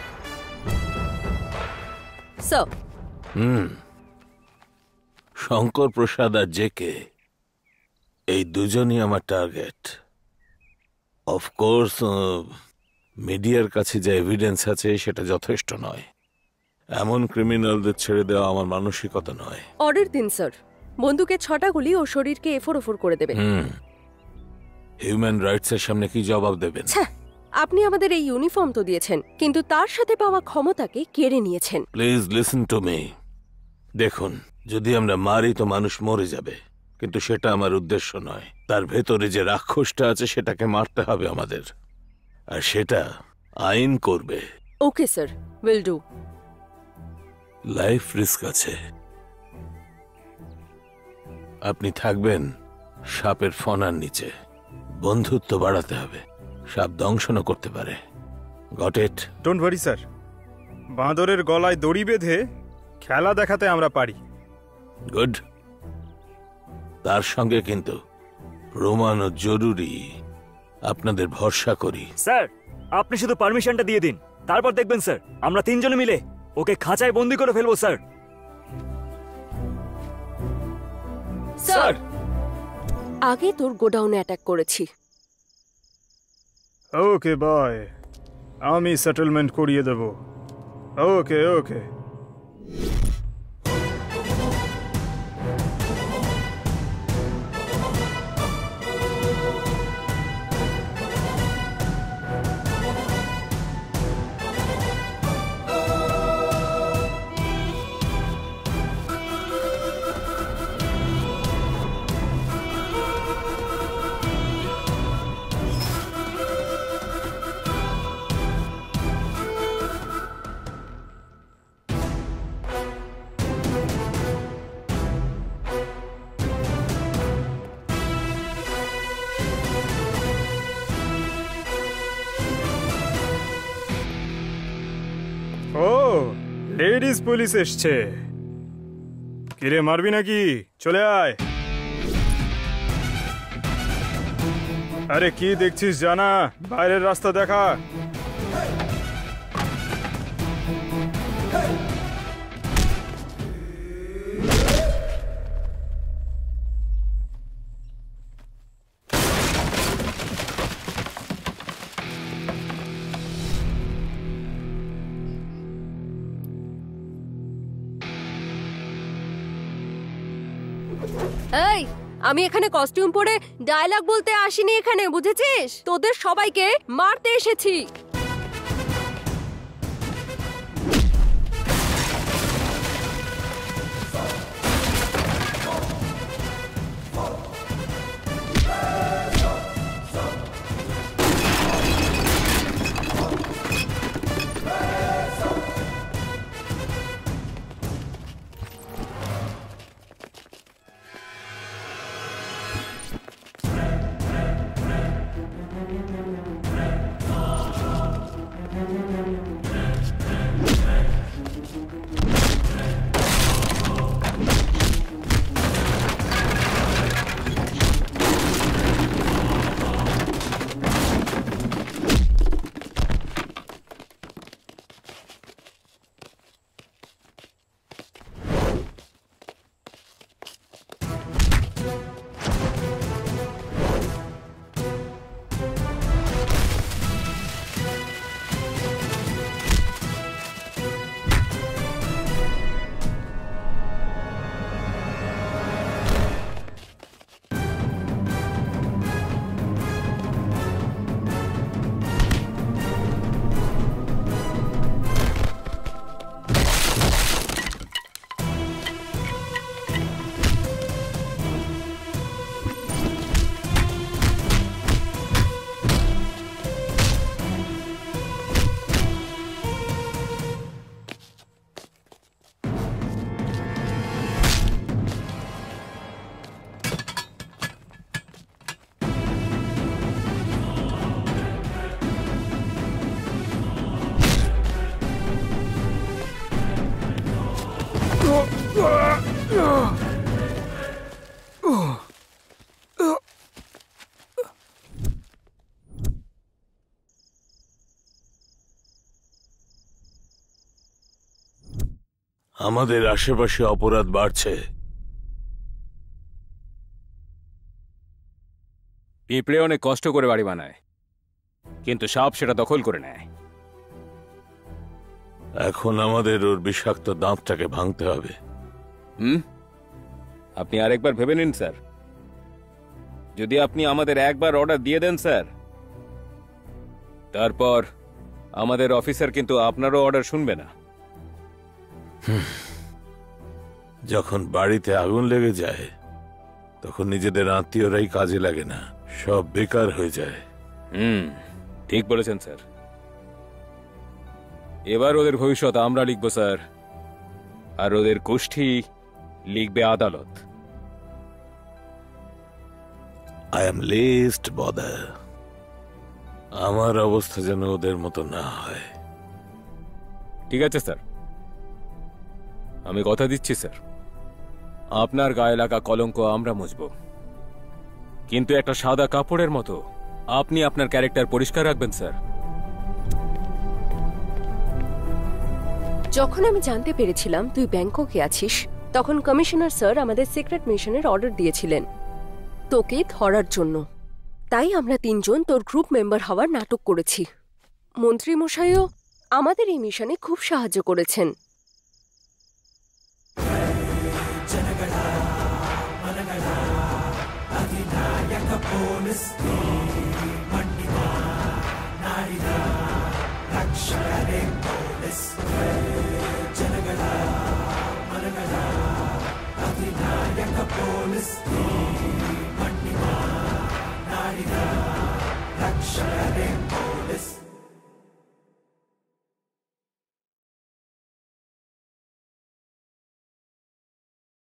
স্যার, শঙ্কর প্রসাদ আর জেকে, এই দুজনই আমার টার্গেট। অফকোর্স মিডিয়ার কাছে যে এভিডেন্স আছে সেটা যথেষ্ট নয়। এমন ক্রিমিনালদের ছেড়ে দেওয়া আমার মানসিকতা নয়। অর্ডার দিন স্যার। বন্দুকে 6টা গুলি ও শরীরকে এফোর করে দেবে। হিউম্যান রাইটস এর সামনে কি জবাব দেবেন? আপনি আমাদের এই ইউনিফর্ম তো দিয়েছেন, কিন্তু তার সাথে পাওয়া ক্ষমতাকে কেড়ে নিয়েছেন। Please listen to me. দেখুন, যদি আমরা মারি তো মানুষ মরে যাবে, কিন্তু সেটা আমার উদ্দেশ্য নয়। তার ভেতরে যে রাক্ষসটা আছে সেটাকে মারতে হবে আমাদের, আর সেটা আইন করবে। Okay sir, will do. Life risk আছে। আপনি থাকবেন সাপের ফনার নিচে। বন্ধুত্ব বাড়াতে হবে, সাপ দংশনও করতে পারে। Got it? Don't worry sir, বাঁদরের গলায় দড়ি বেঁধে খেলা দেখাতে আমরা পারি। গুড। তার সঙ্গে কিন্তু প্রমাণও জরুরি। আপনাদের ভরসা করি। স্যার, আপনি শুধু পারমিশনটা দিয়ে দিন, তারপর দেখবেন স্যার আমরা তিনজনে মিলে ওকে খাঁচায় বন্দি করে ফেলবো স্যার। স্যার আগে তোর গোডাউনে অ্যাটাক করেছি। ওকে বাই, আমি সেটেলমেন্ট করিয়ে দেব। ওকে ওকে। ও লেডিস পুলিশ এসছে। কিরে মারবি নাকি? চলে আয়। আরে কি দেখছিস জানা, বাইরের রাস্তা দেখা। এই, আমি এখানে কস্টিউম পরে ডায়লগ বলতে আসিনি এখানে, বুঝেছিস? তোদের সবাইকে মারতে এসেছি। আমাদের আশেপাশে অপরাধ বাড়ছে। পিঁপড়ে অনেক কষ্ট করে বাড়ি বানায়, কিন্তু সাপ সেটা দখল করে নেয়। এখন আমাদের ওর বিষাক্ত দাঁতটাকে ভাঙতে হবে। আপনি আরেকবার ভেবে নিন স্যার। যদি আপনি আমাদের একবার অর্ডার দিয়ে দেন স্যার, তারপর আমাদের অফিসার কিন্তু আপনারও অর্ডার শুনবে না। যখন বাড়িতে আগুন লেগে যায় তখন নিজেদের আত্মীয়রাই কাজে লাগে না, সব বেকার হয়ে যায়। ঠিক বলেছেন স্যার। এবার ওদের ভবিষ্যৎ আমরা লিখব স্যার, আর ওদের গোষ্ঠী লিখবে আদালত। I am least bother. আমার অবস্থা যেন ওদের মতো না হয়। ঠিক আছে স্যার, আমি কথা দিচ্ছি স্যার, আপনার গায়ে লাগা কলঙ্ক আমরা মুছব, কিন্তু একটা সাদা কাপড়ের মতো আপনি আপনার ক্যারেক্টার পরিষ্কার রাখবেন স্যার। যখন আমি জানতে পেরেছিলাম তুই ব্যাংককে আছিস, তখন কমিশনার স্যার আমাদের সিক্রেট মিশনের অর্ডার দিয়েছিলেন তোকে ধরার জন্য। তাই আমরা 3 জন তোর গ্রুপ মেম্বার হওয়ার নাটক করেছি। মন্ত্রী মশাইও আমাদের এই মিশনে খুব সাহায্য করেছেন। Rక్షణ రే పోలీస్